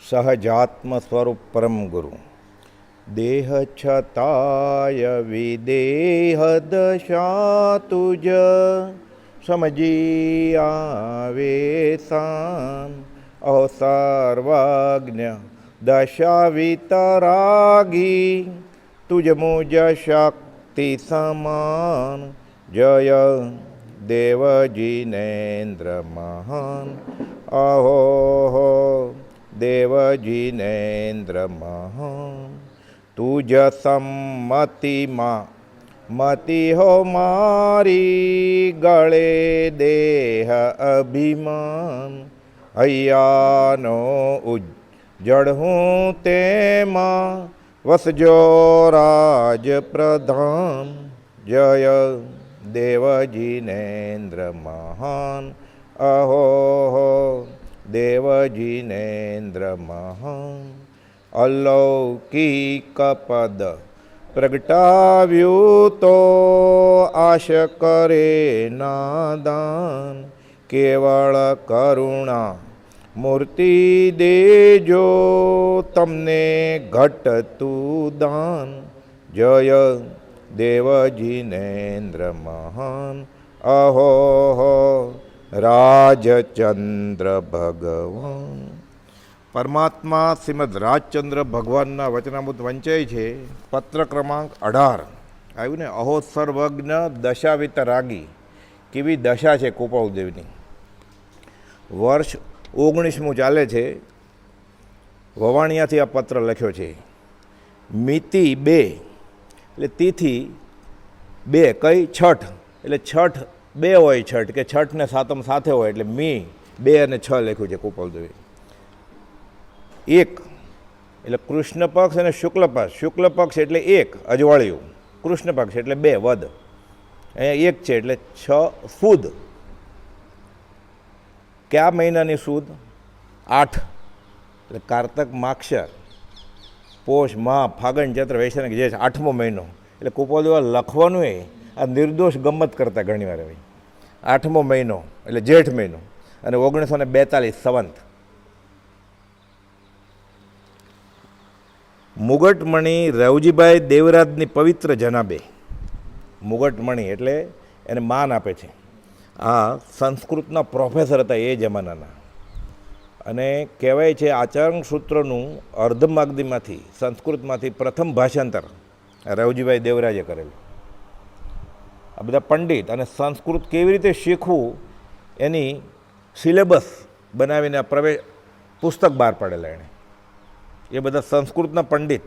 સહજાત્મ સ્વરૂપ પરમ ગુરુ. દેહ છતાય વિદેહ દશા તુજ સમજી આવે સાન. અહો સર્વજ્ઞ દશા વિતરાગી તુજ મુજ શક્તિ સમાન. જય દેવજીનેન્દ્ર મહાન. અહો દેવજીનેન્દ્ર મહાન. તુજ સંમતિમાં મતિ હો મારી ગળે દેહ અભિમાન. હૈયાનો ઉજ્જળ હું તેમાં વસજો રાજ પ્રધાન. જય દેવજીનેન્દ્ર મહાન. અહો દેવજીનેન્દ્ર મહાન. અલૌકિક પદ પ્રગટાવ્યું તો આશ કરે નાદાન. કેવળ કરુણા મૂર્તિ દેજો તમને ઘટતું દાન. જય દેવજીનેન્દ્ર મહાન. અહો રાજચંદ્ર ભગવાન. પરમાત્મા શ્રીમદ રાજચંદ્ર ભગવાનના વચનામૃત વંચાય છે. પત્ર ક્રમાંક 18 આવ્યું ને. અહો સર્વજ્ઞ દશાવિત રાગી. કેવી દશા છે કૃપાળુદેવની. વર્ષ 19મું ચાલે છે. વવાણિયાથી આ પત્ર લખ્યો છે. મિતિ 2 એટલે તિથિ 2 કઈ છઠ એટલે છઠ 2 હોય. છઠ કે છઠ ને સાતમ સાથે હોય એટલે મી 2 અને 6 લખ્યું છે કૃપાળુદેવે. 1 એટલે કૃષ્ણ પક્ષ અને શુક્લ પક્ષ. શુક્લ પક્ષ એટલે 1 અજવાળિયું. કૃષ્ણ પક્ષ એટલે 2 વદ. અહીંયા 1 છે એટલે 6 સુદ. કયા મહિનાની સુદ? 8 એટલે કારતક માક્ષર પોષ મા ફાગણ ચૈત્ર વૈશાખ જેઠ 8મો મહિનો. એટલે કૃપાળુદેવ લખવાનું એ આ નિર્દોષ ગમત કરતા ઘણી વાર ભાઈ. 8મો મહિનો એટલે જેઠ મહિનો અને 1942 સંવંત. મુગટમણી રવજીભાઈ દેવરાજની પવિત્ર જનાબે. મુગટમણી એટલે એને માન આપે છે. આ સંસ્કૃતના પ્રોફેસર હતા એ જમાનાના. અને કહેવાય છે આચરણ સૂત્રનું અર્ધમાગધીમાંથી સંસ્કૃતમાંથી પ્રથમ ભાષાંતર રવજીભાઈ દેવરાજે કરેલું. આ બધા પંડિત અને સંસ્કૃત કેવી રીતે શીખવું એની સિલેબસ બનાવીને પુસ્તક બહાર પાડેલા એણે. એ બધા સંસ્કૃતના પંડિત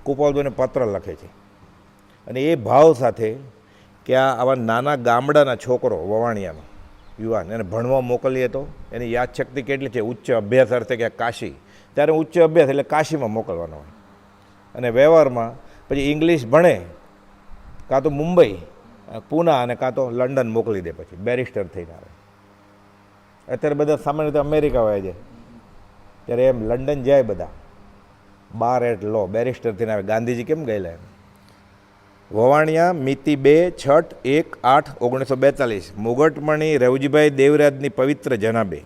કૃપાળુદેવને પત્ર લખે છે. અને એ ભાવ સાથે કે આવા નાના ગામડાના છોકરો વવાણિયાનો યુવાન એને ભણવા મોકલીએ તો એની યાદશક્તિ કેટલી છે. ઉચ્ચ અભ્યાસ અર્થે કે કાશી. ત્યારે ઉચ્ચ અભ્યાસ એટલે કાશીમાં મોકલવાનો હોય. અને વ્યવહારમાં પછી ઇંગ્લિશ ભણે કાં તો મુંબઈ પૂના અને કાં તો લંડન મોકલી દે. પછી બેરિસ્ટર થઈને આવે. અત્યારે બધા સામાન્ય રીતે અમેરિકા હોય છે. ત્યારે એમ લંડન જાય બધા બાર એટ લો બેરિસ્ટર થઈને આવે. ગાંધીજી કેમ ગયેલા એમ. વવાણિયા મિતિ 2 છઠ 1 8 1942. મુગટમણી રવજીભાઈ દેવરાજની પવિત્ર જનાબે.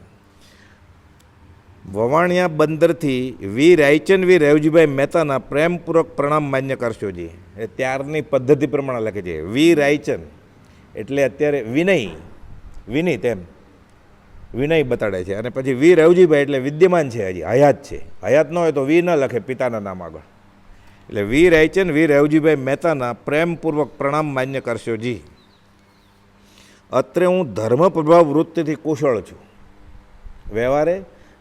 વવાણિયા બંદરથી વી રાયચંદ વી રવજીભાઈ મહેતાના પ્રેમપૂર્વક પ્રણામ માન્ય કરશોજી. એ ત્યારની પદ્ધતિ પ્રમાણે લખે છે. વી રાયચંદ એટલે અત્યારે વિનય તેમ વિનય બતાડે છે. અને પછી વી રવજીભાઈ એટલે વિદ્યમાન છે, હજી હયાત છે. હયાત ન હોય તો વી ન લખે પિતાના નામ આગળ. એટલે વી રાયચંદ વી રવજીભાઈ મહેતાના પ્રેમપૂર્વક પ્રણામ માન્ય કરશોજી. અત્રે હું ધર્મ પ્રભાવ વૃત્તિથી કુશળ છું.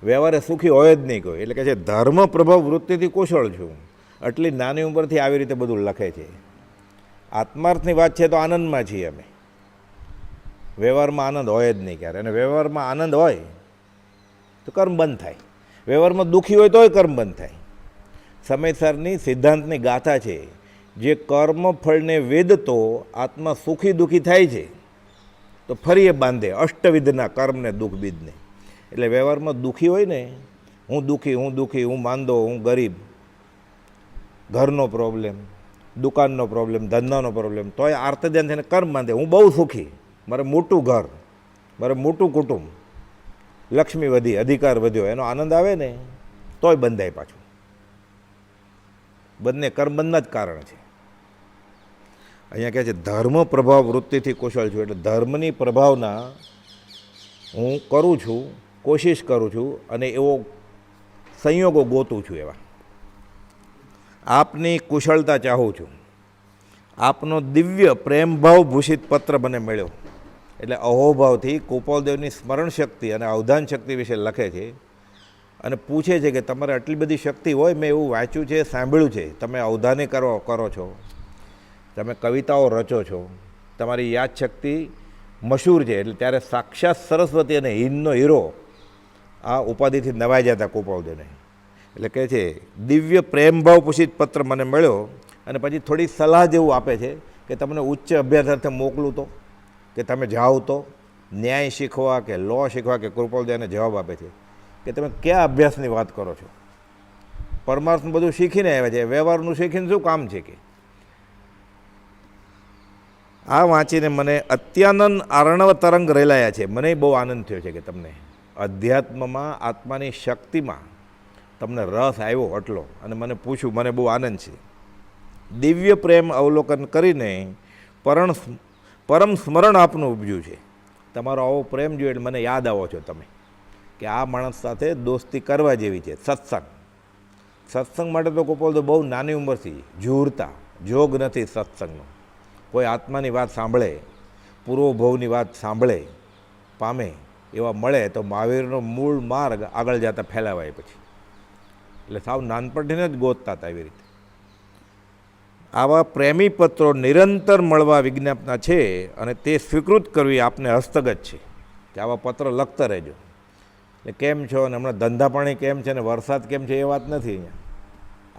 વ્યવહારે સુખી હોય જ નહીં કોઈ. એટલે કે છે ધર્મ પ્રભાવ વૃત્તિથી કુશળ છું. આટલી નાની ઉંમરથી આવી રીતે બધું લખે છે. આત્માર્થની વાત છે તો આનંદમાં છીએ અમે. વ્યવહારમાં આનંદ હોય જ નહીં ક્યારે. અને વ્યવહારમાં આનંદ હોય તો કર્મ બંધ થાય. વ્યવહારમાં દુઃખી હોય તોય કર્મ બંધ થાય. સમયસરની સિદ્ધાંતની ગાથા છે. જે કર્મ ફળને વેદતો આત્મા સુખી દુઃખી થાય છે તો ફરી એ બાંધે અષ્ટવિધના કર્મને દુઃખ બીજને. એટલે વ્યવહારમાં દુઃખી હોય ને, હું દુઃખી, હું માંદો, હું ગરીબ, ઘરનો પ્રોબ્લેમ, દુકાનનો પ્રોબ્લેમ, ધંધાનો પ્રોબ્લેમ, તોય આર્તધ્યાન થઈને કર્મ બાંધે. હું બહુ સુખી, મારે મોટું ઘર, મારે મોટું કુટુંબ, લક્ષ્મી વધી, અધિકાર વધ્યો, એનો આનંદ આવે ને તોય બંધાય પાછું. બંને કર્મબંધના જ કારણ છે. અહીંયા કહે છે ધર્મ પ્રભાવ વૃત્તિથી કુશળ છું, એટલે ધર્મની પ્રભાવના હું કરું છું, કોશિશ કરું છું અને એવો સંયોગો ગોતું છું. એવા આપની કુશળતા ચાહું છું. આપનો દિવ્ય પ્રેમભાવ ભૂષિત પત્ર મને મળ્યો. એટલે અહોભાવથી ગોપાલદેવની સ્મરણ શક્તિ અને અવધાન શક્તિ વિશે લખે છે અને પૂછે છે કે તમારે આટલી બધી શક્તિ હોય, મેં એવું વાંચ્યું છે, સાંભળ્યું છે, તમે અવધાને કરો છો, તમે કવિતાઓ રચો છો, તમારી યાદશક્તિ મશહૂર છે. એટલે ત્યારે સાક્ષાત સરસ્વતી અને હિંદનો હીરો આ ઉપાધિથી નવાઈ જતા ગોપાલદેવને. એટલે કહે છે દિવ્ય પ્રેમભાવ પૂષિત પત્ર મને મળ્યો અને પછી થોડી સલાહ જેવું આપે છે કે તમને ઉચ્ચ અભ્યાસ અર્થે મોકલું તો, કે તમે જાઓ તો ન્યાય શીખવા કે લો શીખવા, કે ગોપાલદેવને જવાબ આપે છે કે તમે કયા અભ્યાસની વાત કરો છો? પરમાર્થનું બધું શીખીને આવ્યા છે, વ્યવહારનું શીખીને શું કામ છે? કે આ વાંચીને મને અત્યાનંદ આર્ણવ તરંગ રેલાયા છે. મને બહુ આનંદ થયો છે કે તમને અધ્યાત્મમાં, આત્માની શક્તિમાં તમને રસ આવ્યો એટલો, અને મને પૂછ્યું, મને બહુ આનંદ છે. દિવ્ય પ્રેમ અવલોકન કરીને પરમ સ્મરણ આપનું ઉપજ્યું છે. તમારો આવો પ્રેમ જોયો એટલે મને યાદ આવો છો તમે, કે આ માણસ સાથે દોસ્તી કરવા જેવી છે. સત્સંગ માટે તો ગોપાલદેવ બહુ નાની ઉંમરથી ઝૂરતા, જોગ નથી સત્સંગનો. કોઈ આત્માની વાત સાંભળે, પૂર્વભવની વાત સાંભળે, પામે એવા મળે તો મહાવીરનો મૂળ માર્ગ આગળ જતા ફેલાવાય પછી. એટલે સાવ નાનપણથીને જ ગોતતા હતા એવી રીતે. આવા પ્રેમી પત્રો નિરંતર મળવા વિજ્ઞાપના છે અને તે સ્વીકૃત કરવી આપને હસ્તગત છે કે આવા પત્ર લખતા રહેજો. એટલે કેમ છો અને હમણાં ધંધા પાણી કેમ છે ને વરસાદ કેમ છે એ વાત નથી, અહીંયા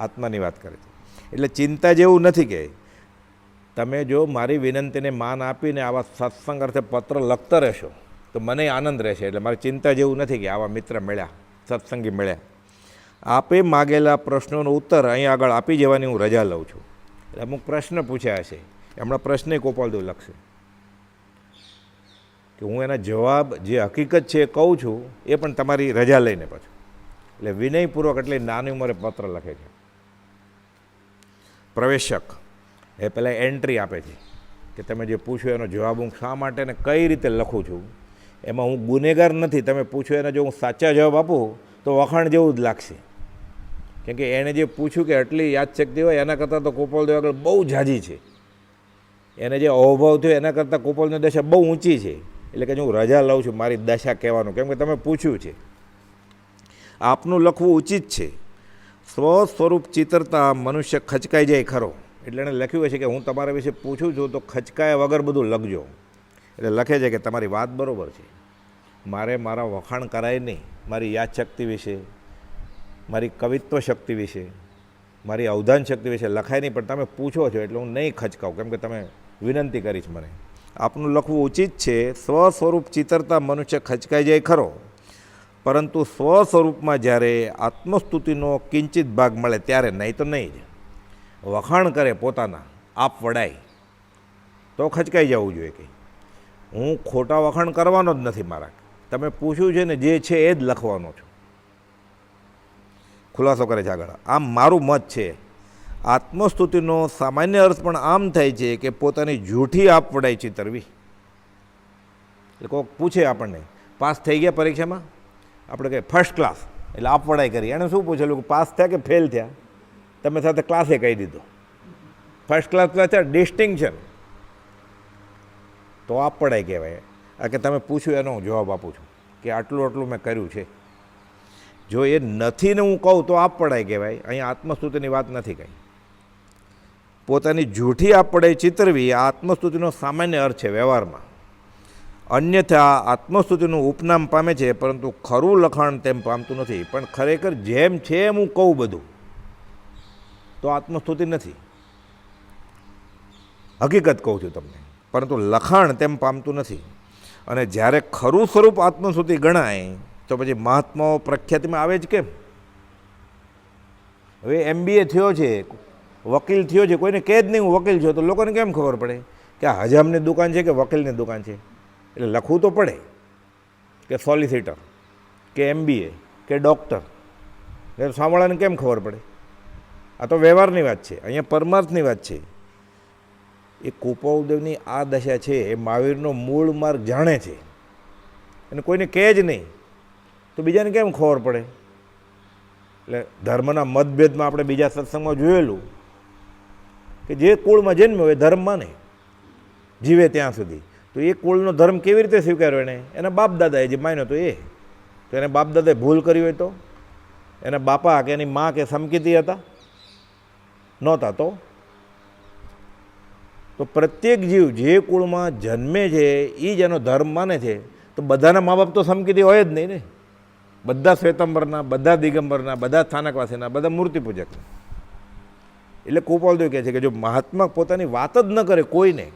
આત્માની વાત કરે છે. એટલે ચિંતા જેવું નથી કે તમે જો મારી વિનંતીને માન આપીને આવા સત્સંગ અર્થે પત્ર લખતા રહેશો તો મને આનંદ રહેશે. એટલે મારી ચિંતા જેવું નથી કે આવા મિત્ર મળ્યા, સત્સંગી મળ્યા. આપે માગેલા પ્રશ્નોનો ઉત્તર અહીં આગળ આપી જવાની હું રજા લઉં છું. એટલે અમુક પ્રશ્ન પૂછ્યા હશે, હમણાં પ્રશ્ને ગોપાલદેવ લખશે કે હું એના જવાબ જે હકીકત છે એ કહું છું, એ પણ તમારી રજા લઈને પાછું. એટલે વિનયપૂર્વક એટલી નાની ઉંમરે પત્ર લખે છે. પ્રવેશક એ પહેલાં એન્ટ્રી આપે છે કે તમે જે પૂછ્યું એનો જવાબ હું શા માટે ને કઈ રીતે લખું છું. એમાં હું ગુનેગાર નથી. તમે પૂછો એને જો હું સાચા જવાબ આપું તો વખાણ જેવું જ લાગશે. કેમ કે એણે જે પૂછ્યું કે આટલી યાદશક્તિ હોય એના કરતાં તો ગોપાલદેવ આગળ બહુ ઝાઝી છે. એને જે અહોભાવ થયો એના કરતાં ગોપાલની દશા બહુ ઊંચી છે. એટલે કે હું રજા લઉં છું મારી દશા કહેવાનું, કેમ કે તમે પૂછ્યું છે. આપનું લખવું ઉચિત છે. સ્વ સ્વરૂપ ચિતરતા મનુષ્ય ખચકાઈ જાય ખરો. એટલે એણે લખ્યું છે કે હું તમારા વિશે પૂછું છું તો ખચકાયા વગર બધું લખજો. એટલે લખે છે કે તમારી વાત બરાબર છે, મારે મારા વખાણ કરાય નહીં. મારી યાદશક્તિ વિશે, મારી કવિત્વ શક્તિ વિશે, મારી અવધાન શક્તિ વિશે લખાય નહીં, પણ તમે પૂછો છો એટલે હું નહીં ખચકાઉં, કેમ કે તમે વિનંતી કરીશ મને. આપનું લખવું ઉચિત છે. સ્વ સ્વરૂપ ચિતરતા મનુષ્ય ખચકાઈ જાય ખરો, પરંતુ સ્વ સ્વરૂપમાં જ્યારે આત્મસ્તુતિનો કિંચિત ભાગ મળે ત્યારે, નહીં તો નહીં જ. વખાણ કરે પોતાના આપ વડાય તો ખચકાઈ જવું જોઈએ. કે હું ખોટા વખાણ કરવાનો જ નથી મારા. તમે પૂછ્યું છે ને જે છે એ જ લખવાનો છું. ખુલાસો કરે છે આગળ. આમ મારું મત છે. આત્મસ્તુતિનો સામાન્ય અર્થ પણ આમ થાય છે કે પોતાની જૂઠી આપ વડાઈ ચિતરવી. એટલે કોઈક પૂછે આપણને પાસ થઈ ગયા પરીક્ષામાં, આપણે કહે ફર્સ્ટ ક્લાસ, એટલે આપ વડાઈ કરી. એણે શું પૂછેલું કે પાસ થયા કે ફેલ થયા? તમે સાથે ક્લાસે કહી દીધું ફર્સ્ટ ક્લાસ થયા, ડિસ્ટિંક્શન, તો આપ પડાય કહેવાય. આ કે તમે પૂછ્યું એનો હું જવાબ આપું છું કે આટલું આટલું મેં કર્યું છે. જો એ નથી ને હું કહું તો આપ પડાય કહેવાય. અહીંયા આત્મસ્તુતિની વાત નથી કંઈ. પોતાની જૂઠી આપ પડાય ચિતરવી આ આત્મસ્તુતિનો સામાન્ય અર્થ છે વ્યવહારમાં. અન્યથા આત્મસ્તુતિનું ઉપનામ પામે છે, પરંતુ ખરું લખાણ તેમ પામતું નથી. પણ ખરેખર જેમ છે એમ હું કહું બધું તો આત્મસ્તુતિ નથી, હકીકત કહું છું તમને, પરંતુ લખાણ તેમ પામતું નથી. અને જ્યારે ખરું સ્વરૂપ આત્મસ્તુતિ ગણાય તો પછી મહાત્માઓ પ્રખ્યાતિમાં આવે જ કેમ? હવે MBA થયો છે, વકીલ થયો છે, કોઈને કહે જ નહીં હું વકીલ છું, તો લોકોને કેમ ખબર પડે કે આ હજામની દુકાન છે કે વકીલની દુકાન છે? એટલે લખવું તો પડે કે સોલિસિટર કે MBA કે ડૉક્ટર. એટલે સાંભળાને કેમ ખબર પડે? આ તો વ્યવહારની વાત છે, અહીંયા પરમાર્થની વાત છે. એ કુપાલદેવની આ દશા છે એ મહાવીરનો મૂળ માર્ગ જાણે છે અને કોઈને કહે જ નહીં, તો બીજાને કેમ ખબર પડે? એટલે ધર્મના મતભેદમાં આપણે બીજા સત્સંગમાં જોયેલું કે જે કુળમાં જન્મ્યો એ ધર્મ માને જીવે ત્યાં સુધી. તો એ કુળનો ધર્મ કેવી રીતે સ્વીકાર્યો? એના બાપ દાદાએ જે માન્યો તો એને બાપ દાદાએ ભૂલ કરી હોય તો એના બાપા કે એની મા કે સમકીતી હતા? નહોતા. તો પ્રત્યેક જીવ જે કુળમાં જન્મે છે એ જ એનો ધર્મ માને છે. તો બધાના મા બાપ તો સમકીતી હોય જ નહીં ને. બધા શ્વેતંબરના, બધા દિગંબરના, બધા સ્થાનકવાસીના, બધા મૂર્તિ પૂજકના. એટલે કુપાલદેવ કહે છે કે જો મહાત્મા પોતાની વાત જ ન કરે કોઈને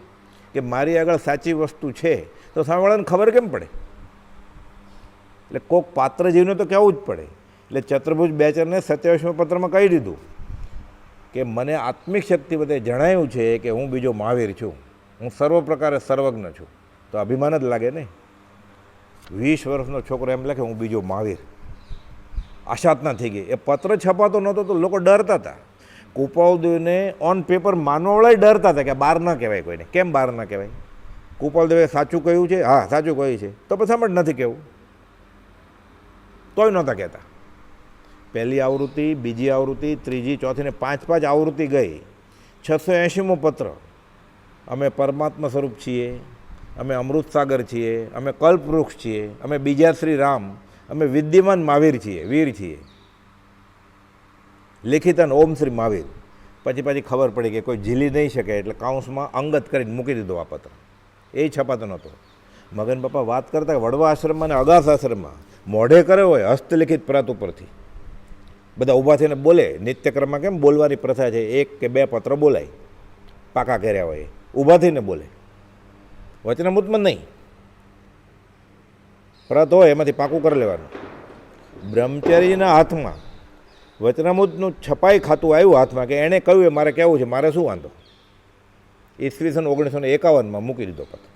કે મારી આગળ સાચી વસ્તુ છે, તો સામેવાળાને ખબર કેમ પડે? એટલે કોક પાત્ર જીવને તો કહેવું જ પડે. એટલે ચતુર્ભુજ બેચરને 27મા પત્રમાં કહી દીધું કે મને આત્મિક શક્તિ બધે જણાયું છે કે હું બીજો મહાવીર છું, હું સર્વ પ્રકારે સર્વજ્ઞ છું. તો અભિમાન જ લાગે ને. 20 વર્ષનો છોકરો એમ લખે હું બીજો મહાવીર, આશાતના થઈ ગઈ. એ પત્ર છપાતો નહોતો તો લોકો ડરતા હતા. કુપાલદેવને ઓન પેપર માનવાવાળા ડરતા હતા કે બહાર ન કહેવાય કોઈને. કેમ બહાર ન કહેવાય? કુપાલદેવે સાચું કહ્યું છે, હા સાચું કહ્યું છે, તો પછી સામે નથી કહેવું, તોય નહોતા કહેતા. પહેલી આવૃત્તિ, બીજી આવૃત્તિ, ત્રીજી, ચોથી ને 5 આવૃત્તિ ગઈ. 680મો પત્ર. અમે પરમાત્મા સ્વરૂપ છીએ, અમે અમૃત સાગર છીએ, અમે કલ્પવૃક્ષ છીએ, અમે બીજા શ્રી રામ, અમે વિદ્યમાન મહાવીર છીએ, વીર છીએ. લેખિતન ઓમ શ્રી મહાવીર. પછી ખબર પડી કે કોઈ ઝીલી નહીં શકે એટલે કાઉન્સમાં અંગત કરીને મૂકી દીધો આ પત્ર. એ છપાતો નહોતો. મગન પપ્પા વાત કરતા વડવા આશ્રમમાં અને અગાસ આશ્રમમાં મોઢે કરે હોય હસ્તલિખિત પ્રત ઉપરથી બધા ઊભા થઈને બોલે. નિત્યક્રમમાં કેમ બોલવાની પ્રથા છે, 1 કે 2 પત્ર બોલાય, પાકા કર્યા હોય ઊભા થઈને બોલે. વચનામૃતમાં નહીં, પ્રત હોય એમાંથી પાકું કરી લેવાનું. બ્રહ્મચારીના હાથમાં વચનામૃતનું છપાઈ ખાતું આવ્યું હાથમાં કે એણે કહ્યું એ મારે કહેવું છે, મારે શું વાંધો? ઈસવીસન 1951માં મૂકી દીધો પત્ર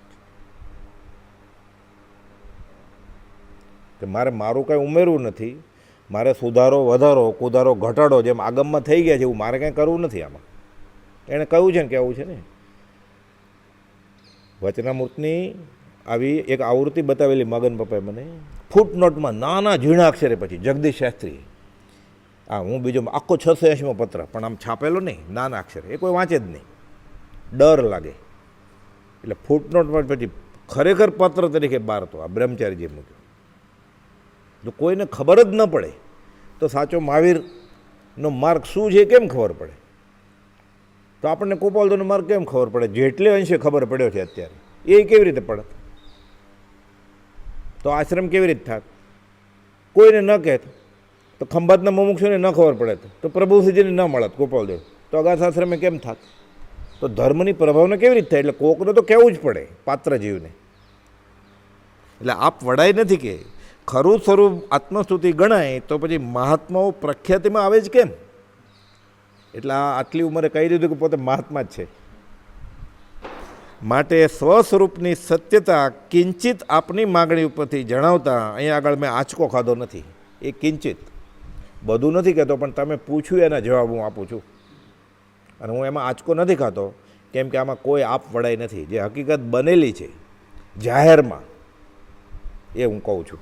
કે મારું કાંઈ ઉમેરવું નથી, મારે સુધારો વધારો કુધારો ઘટાડો જેમ આગમમાં થઈ ગયા છે એવું મારે કાંઈ કરવું નથી આમાં. એણે કહ્યું છે ને કહેવું છે ને. વચનામૃતની આવી એક આવૃત્તિ બતાવેલી મગન પપ્પાએ મને, ફૂટનોટમાં નાના ઝીણા અક્ષરે, પછી જગદીશ શાસ્ત્રી. હા, હું બીજો આખો 680મો પત્ર, પણ આમ છાપેલો નહીં, નાના અક્ષરે, એ કોઈ વાંચે જ નહીં, ડર લાગે. એટલે ફૂટનોટમાં પછી ખરેખર પત્ર તરીકે બહાર તો આ બ્રહ્મચારીજી મૂક્યો. જો કોઈને ખબર જ ન પડે તો સાચો મહાવીરનો માર્ગ શું છે કેમ ખબર પડે? તો આપણને કુપાલદેવનો માર્ગ કેમ ખબર પડે? જેટલે અંશે ખબર પડ્યો છે અત્યારે, એ કેવી રીતે પડે? તો આશ્રમ કેવી રીતે થાત? કોઈને ન કહેત તો ખંભાતના મુમુક્ષુને ન ખબર પડે તો પ્રભુશ્રીજીને ન મળત કુપાલદેવ, તો અગાસ આશ્રમે કેમ થાત? તો ધર્મની પ્રભાવને કેવી રીતે થાય? એટલે કોકને તો કહેવું જ પડે, પાત્ર જીવને. એટલે આપ વડાય નથી કે ખરું સ્વરૂપ આત્મસ્તુતિ ગણાય તો પછી મહાત્માઓ પ્રખ્યાતિમાં આવે જ કેમ? એટલે આટલી ઉંમરે કહી દીધું કે પોતે મહાત્મા જ છે. માટે સ્વસ્વરૂપની સત્યતા કિંચિત આપની માગણી ઉપરથી જણાવતા અહીંયા આગળ મેં આંચકો ખાધો નથી. એ કિંચિત, બધું નથી કહેતો, પણ તમે પૂછ્યું એના જવાબ હું આપું છું. અને હું એમાં આંચકો નથી ખાતો, કેમ કે આમાં કોઈ આપ વડાઈ નથી. જે હકીકત બનેલી છે જાહેરમાં એ હું કહું છું.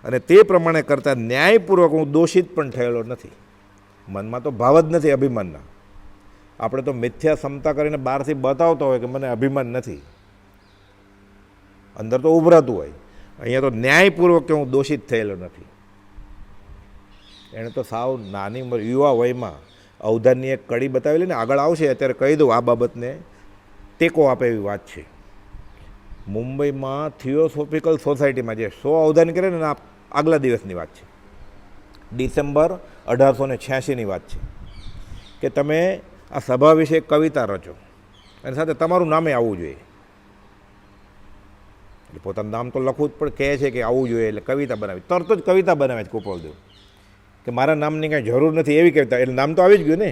અને તે પ્રમાણે કરતાં ન્યાયપૂર્વક હું દોષિત પણ થયેલો નથી. મનમાં તો ભાવ જ નથી અભિમાનના. આપણે તો મિથ્યા ક્ષમતા કરીને બહારથી બતાવતો હોય કે મને અભિમાન નથી, અંદર તો ઉભરાતું હોય. અહીંયા તો ન્યાયપૂર્વક કે હું દોષિત થયેલો નથી. એણે તો સાવ નાની ઉંમર, યુવા વયમાં અવધાનની એક કડી બતાવેલી ને, આગળ આવશે અત્યારે કહી દઉં, આ બાબતને ટેકો આપે એવી વાત છે. મુંબઈમાં થિયોસોફિકલ સોસાયટીમાં જે 100 અવધાન કરે ને આગલા દિવસની વાત છે, ડિસેમ્બર 1886ની વાત છે, કે તમે આ સભા વિશે કવિતા રચો અને સાથે તમારું નામે આવવું જોઈએ. એટલે પોતાનું નામ તો લખવું જ પણ કહે છે કે આવવું જોઈએ, એટલે કવિતા બનાવી. તરત જ કવિતા બનાવે છે કુપાલદેવ કે મારા નામની કાંઈ જરૂર નથી એવી કવિતા. એટલે નામ તો આવી જ ગયું ને,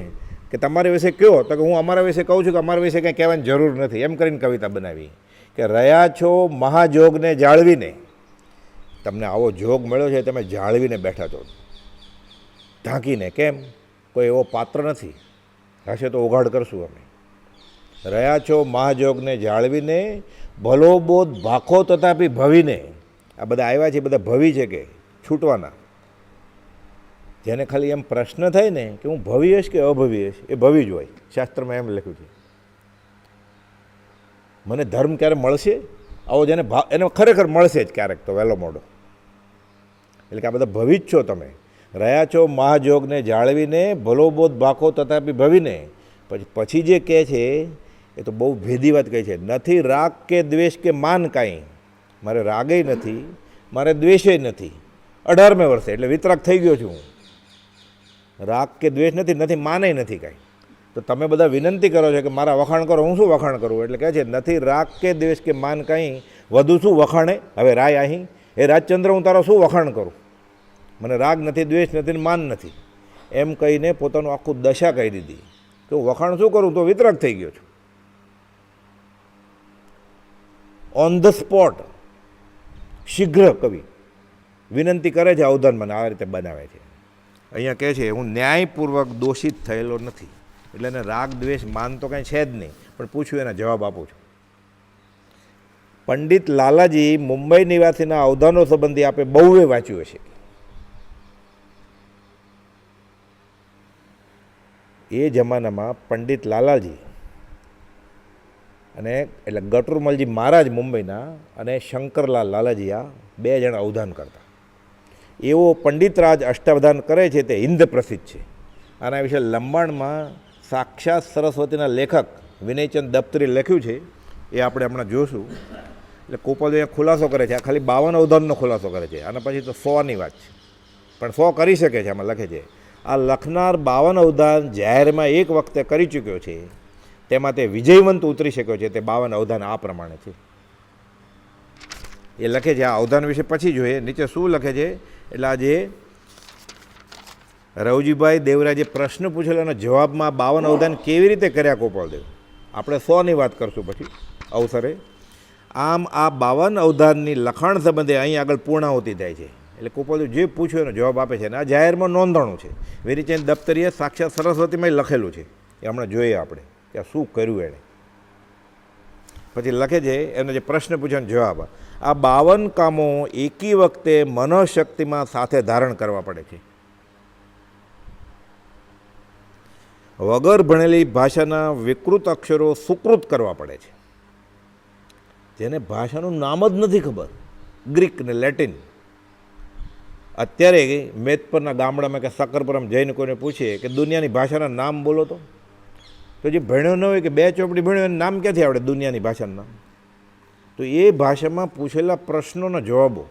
કે તમારા વિશે કયો? તો કે હું અમારા વિશે કહું છું કે અમારા વિશે કંઈ કહેવાની જરૂર નથી, એમ કરીને કવિતા બનાવી. કે રહ્યા છો મહાજોગને જાળવીને, તમને આવો જોગ મળ્યો છે, તમે જાળવીને બેઠા છો. ઢાંકીને. કેમ? કોઈ એવો પાત્ર નથી, હશે તો ઓઘાડ કરશું અમે. રહ્યા છો મહાજોગને જાળવીને, ભલો બોધ ભાખો તથાપી ભવીને. આ બધા આવ્યા છે, બધા ભવી છે કે છૂટવાના. જેને ખાલી એમ પ્રશ્ન થાય ને કે હું ભવી હશ કે અભવી હશ, એ ભવી જ હોય. શાસ્ત્રમાં એમ લખ્યું છે. મને ધર્મ ક્યારે મળશે આવો જેને એને ખરેખર મળશે જ ક્યારેક, તો વહેલો મોડો. એટલે કે આ બધા ભવી જ છો તમે. રહ્યા છો મહાજોગને જાળવીને, ભલો બોધ ભાખો તથાપી ભવીને. પછી જે કહે છે એ તો બહુ ભેદી વાત કહે છે. નથી રાગ કે દ્વેષ કે માન કાંઈ. મારે રાગેય નથી, મારે દ્વેષે નથી. 18મે વર્ષે એટલે વિતરાગ થઈ ગયો છું હું. રાગ કે દ્વેષ નથી, નથી માને નથી કાંઈ. તો તમે બધા વિનંતી કરો છો કે મારા વખાણ કરો. હું શું વખાણ કરું? એટલે કહે છે નથી રાગ કે દ્વેષ કે માન કાંઈ, વધુ શું વખાણે હવે રાય અહીં. એ રાજચંદ્ર હું તારો શું વખાણ કરું? મને રાગ નથી, દ્વેષ નથી, માન નથી, એમ કહીને પોતાનું આખું દશા કહી દીધી કે હું વખાણ શું કરું? તો વિતરાગ થઈ ગયો છું. ઓન ધ સ્પોટ શીઘ્ર કવિ વિનંતી કરે છે અવધાનમાં, આ રીતે બનાવે છે. અહીંયા કહે છે હું ન્યાયપૂર્વક દોષિત થયેલો નથી. એટલે એને રાગ દ્વેષ માન તો કાંઈ છે જ નહીં, પણ પૂછ્યું એના જવાબ આપું છું. પંડિત લાલાજી મુંબઈ નિવાસીના અવધાનો સંબંધી આપે બહુએ વાંચ્યું હશે. એ જમાનામાં પંડિત લાલાજી અને એટલે ગટુરમલજી મહારાજ મુંબઈના અને શંકરલાલ લાલાજી આ 2 જણા અવધાન કરતા. એવો પંડિતરાજ અષ્ટાવધાન કરે છે તે હિન્દ પ્રસિદ્ધ છે. આના વિશે લંબાણમાં સાક્ષાત સરસ્વતીના લેખક વિનયચંદ દફતરી લખ્યું છે, એ આપણે હમણાં જોશું. એટલે કોપાલ અહીંયા ખુલાસો કરે છે, આ ખાલી 52 અવધાનનો ખુલાસો કરે છે. આના પછી તો 100ની વાત છે, પણ 100 કરી શકે છે. આમાં લખે છે આ લખનાર 52 અવધાન જાહેરમાં એક વખતે કરી ચૂક્યો છે, તેમાં તે વિજયવંત ઉતરી શક્યો છે. તે 52 અવધાન આ પ્રમાણે છે. એ લખે છે. આ અવધાન વિશે પછી જોઈએ નીચે શું લખે છે. એટલે આ જે રવજીભાઈ દેવરાજે પ્રશ્ન પૂછેલો અને જવાબમાં 52 અવધાન કેવી રીતે કર્યા ગોપાલદેવ, આપણે 100ની વાત કરશું પછી અવસરે. આમ આ 52 અવધાનની લખાણ સંબંધે અહીં આગળ પૂર્ણાહુતિ થાય છે. એટલે ગોપાલદેવ જે પૂછ્યું એનો જવાબ આપે છે. અને આ જાહેરમાં નોંધાણું છે. વિનયચંદ દફતરીએ સાક્ષાત સરસ્વતીમાં લખેલું છે. એ હમણાં જોઈએ આપણે કે શું કર્યું એણે. પછી લખે છે એનો જે પ્રશ્ન પૂછ્યો જવાબ. આ 52 કામો એકી વખતે મનોશક્તિમાં સાથે ધારણ કરવા પડે છે. વગર ભણેલી ભાષાના વિકૃત અક્ષરો સુકૃત કરવા પડે છે. જેને ભાષાનું નામ જ નથી ખબર, ગ્રીક ને લેટિન. અત્યારે મેદપરના ગામડામાં કે સક્કરપુરામાં જઈને કોઈને પૂછીએ કે દુનિયાની ભાષાના નામ બોલો, તો જે ભણ્યો ન હોય કે 2 ચોપડી ભણ્યો એને નામ ક્યાંથી આવડે દુનિયાની ભાષાનું નામ? તો એ ભાષામાં પૂછેલા પ્રશ્નોના જવાબો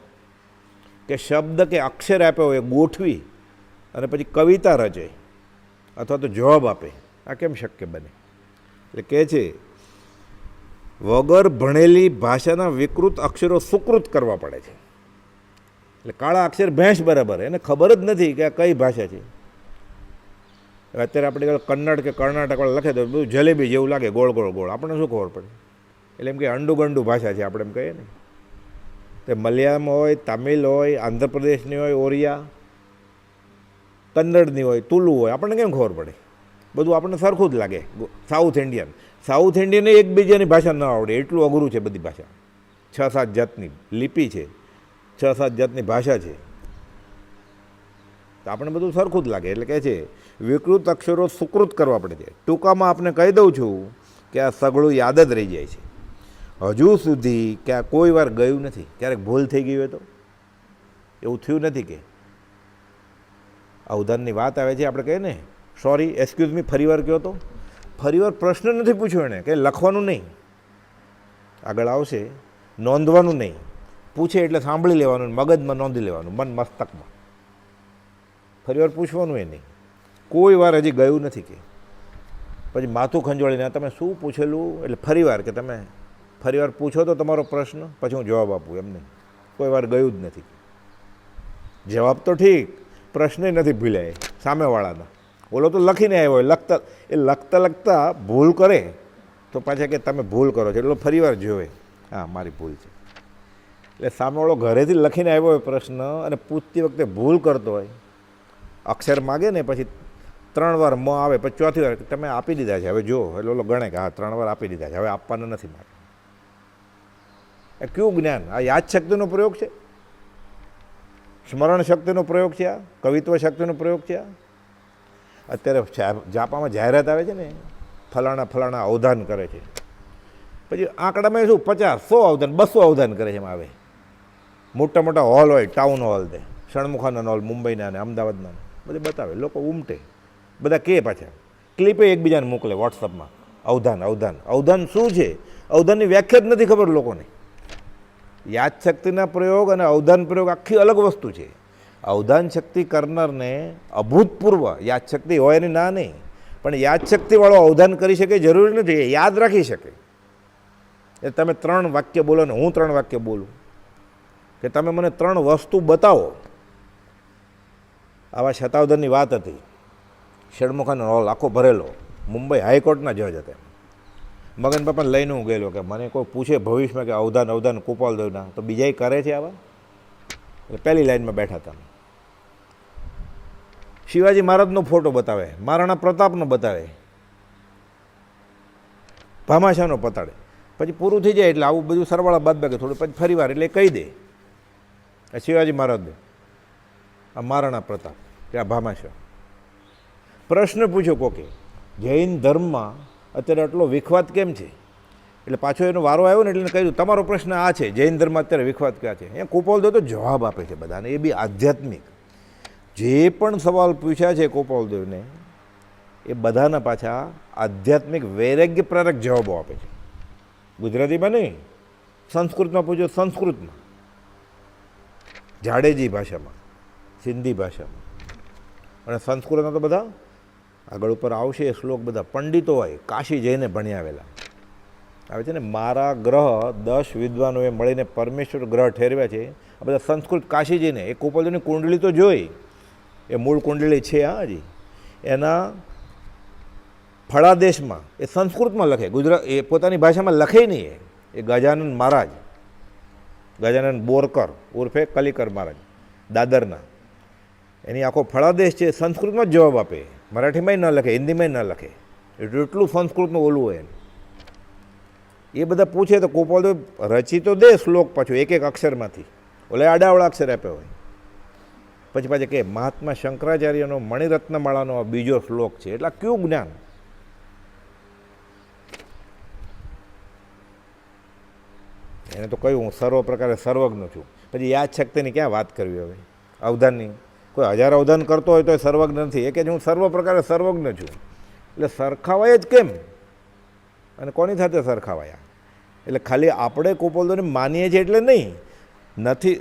કે શબ્દ કે અક્ષર આપ્યો હોય ગોઠવી અને પછી કવિતા રચે અથવા તો જવાબ આપે, આ કેમ શક્ય બને? એટલે કહે છે વગર ભણેલી ભાષાના વિકૃત અક્ષરો સુકૃત કરવા પડે છે. એટલે કાળા અક્ષર ભેંસ બરાબર, એને ખબર જ નથી કે આ કઈ ભાષા છે. અત્યારે આપણે કન્નડ કે કર્ણાટકવાળા લખે તો બધું જલેબી જેવું લાગે, ગોળ ગોળ ગોળ. આપણને શું ખબર પડે? એટલે એમ કે અંડુ ગંડુ ભાષા છે આપણે એમ કહીએ ને. તે મલયાલમ હોય, તમિલ હોય, આંધ્રપ્રદેશની હોય, ઓરિયા, કન્નડની હોય, તુલુ હોય, આપણને કેમ ખબર પડે? બધું આપણને સરખું જ લાગે. સાઉથ ઇન્ડિયને એકબીજાની ભાષા ન આવડે, એટલું અઘરું છે બધી ભાષા. 6-7 જાતની લિપિ છે, 6-7 જાતની ભાષા છે, તો આપણે બધું સરખું જ લાગે. એટલે કહે છે વિકૃત અક્ષરો સુકૃત કરવા પડે છે. ટૂંકામાં આપણે કહી દઉં છું કે આ સગળું યાદ જ રહી જાય છે. હજુ સુધી કે આ કોઈ વાર ગયું નથી. ક્યારેક ભૂલ થઈ ગઈ હોય તો એવું થયું નથી કે અવધાનની વાત આવે છે, આપણે કહીએ ને સોરી એક્સક્યુઝ મી ફરી વાર કહો તો. ફરી વાર પ્રશ્ન નથી પૂછ્યો એણે, કે લખવાનું નહીં, આગળ આવશે, નોંધવાનું નહીં. પૂછે એટલે સાંભળી લેવાનું, મગજમાં નોંધી લેવાનું, મન મસ્તકમાં. ફરી વાર પૂછવાનું એ નહીં. કોઈ વાર હજી ગયું નથી કે પછી માથું ખંજોળીને તમે શું પૂછેલું, એટલે ફરી વાર કે તમે ફરી વાર પૂછો તો તમારો પ્રશ્ન, પછી હું જવાબ આપું, એમ નહીં. કોઈ વાર ગયું જ નથી. જવાબ તો ઠીક, પ્રશ્ન નથી ભૂલ્યા સામેવાળાના. ઓલો તો લખીને આવ્યો હોય, લખતા ભૂલ કરે તો પાછા કે તમે ભૂલ કરો છો, એટલો ફરી વાર જોવે હા મારી ભૂલ છે. એટલે સામેવાળો ઘરેથી લખીને આવ્યો હોય પ્રશ્ન અને પૂછતી વખતે ભૂલ કરતો હોય અક્ષર માગે ને પછી 3 વાર મ આવે, પછી ચોથી વાર તમે આપી દીધા છે, હવે જો એટલે ઓલો ગણે કે હા 3 વાર આપી દીધા છે, હવે આપવાના નથી મારે. એ કયું જ્ઞાન? આ યાદશક્તિનો પ્રયોગ છે, સ્મરણ શક્તિનો પ્રયોગ છે, આ કવિત્વ શક્તિનો પ્રયોગ છે. આ અત્યારે જાપામાં જાહેરાત આવે છે ને, ફલાણા ફલાણા અવધાન કરે છે, પછી આંકડામાં શું 50, 100 અવધાન, 200 અવધાન કરે છે. એમાં આવે મોટા મોટા હોલ હોય, ટાઉન હોલ, તે ષણમુખાના હોલ, મુંબઈના ને અમદાવાદના, બધે બતાવે, લોકો ઉમટે, બધા કે પાછા ક્લિપે એકબીજાને મોકલે વોટ્સઅપમાં. અવધાન અવધાન અવધાન શું છે? અવધાનની વ્યાખ્યા જ નથી ખબર લોકોને. યાદશક્તિના પ્રયોગ અને અવધાન પ્રયોગ આખી અલગ વસ્તુ છે. અવધાન શક્તિ કરનારને અભૂતપૂર્વ યાદશક્તિ હોય એની ના નહીં, પણ યાદશક્તિવાળો અવધાન કરી શકે જરૂરી નથી, એ યાદ રાખી શકે. એ તમે 3 વાક્ય બોલો ને હું 3 વાક્ય બોલું, કે તમે મને 3 વસ્તુ બતાવો. આવા શતાવધાનની વાત હતી. ષણમુખાનો હોલ આખો ભરેલો, મુંબઈ હાઈકોર્ટના જજ હતા. મગન બાપાને લઈને હું ગયેલો કે મને કોઈ પૂછે ભવિષ્યમાં કે અવધાન અવધાન કુપાલ દેવના, તો બીજા કરે છે આવા? એટલે પહેલી લાઈનમાં બેઠા હતા. શિવાજી મહારાજનો ફોટો બતાવે, મહારાણા પ્રતાપનો બતાવે, ભામાશાહનો પતાડે, પછી પૂરું થઈ જાય એટલે આવું બધું સરવાળા બાદ બાકી થોડું પછી ફરી વાર એટલે કહી દે શિવાજી મહારાજને, આ મહારાણા પ્રતાપ કે આ ભામાશાહ. પ્રશ્ન પૂછ્યો કોકે, જૈન ધર્મમાં અત્યારે આટલો વિખવાદ કેમ છે? એટલે પાછો એનો વારો આવ્યો ને એટલે કહ્યું તમારો પ્રશ્ન આ છે, જૈન ધર્મ અત્યારે વિખવાદ ક્યાં છે? એ કોપાલદેવ તો જવાબ આપે છે બધાને, એ બી આધ્યાત્મિક. જે પણ સવાલ પૂછ્યા છે કોપાલદેવને, એ બધાના પાછા આધ્યાત્મિક વૈરાગ્ય પ્રેરક જવાબો આપે છે. ગુજરાતીમાં નહીં, સંસ્કૃતમાં પૂછ્યો સંસ્કૃતમાં, જાડેજી ભાષામાં, સિંધી ભાષામાં, અને સંસ્કૃતના તો બધા આગળ ઉપર આવશે એ શ્લોક બધા પંડિતો હોય, કાશી જઈને ભણી આવેલા આવે છે ને. મારા ગ્રહ 10 વિદ્વાનોએ મળીને પરમેશ્વર ગ્રહ ઠેરવ્યા છે, આ બધા સંસ્કૃત કાશી જઈને. એ કોપાલદેવની કુંડળી તો જોઈ, એ મૂળ કુંડળી છે હા હજી, એના ફળાદેશમાં એ સંસ્કૃતમાં લખે, એ પોતાની ભાષામાં લખે નહીં. એ ગજાનંદ મહારાજ, ગજાનંદ બોરકર ઉર્ફે કલિકર મહારાજ દાદરના, એની આખો ફળાદેશ છે, સંસ્કૃતમાં જ જવાબ આપે, મરાઠીમાંય ન લખે, હિન્દીમાંય ન લખે, એટલું સંસ્કૃતનું ઓલું હોય. એ બધા પૂછે તો કોપાલદેવ રચી તો દે શ્લોક પાછું એક અક્ષરમાંથી, ઓલે આડાવડા અક્ષર આપ્યા હોય, પછી પાછા કે મહાત્મા શંકરાચાર્યનો મણિરત્નમાળાનો આ બીજો શ્લોક છે. એટલે કયું જ્ઞાન? એને તો કહ્યું હું સર્વ પ્રકારે સર્વજ્ઞ છું. પછી યાદશક્તિની ક્યાં વાત કરવી હવે? અવધાનની કોઈ 1000 અવધાન કરતો હોય તો એ સર્વજ્ઞ નથી, એ કે હું સર્વ પ્રકારે સર્વજ્ઞ છું. એટલે સરખાવાય જ કેમ? અને કોની સાથે સરખાવાયા? એટલે ખાલી આપણે કોપાલદેવને માનીએ છીએ એટલે નહીં, નથી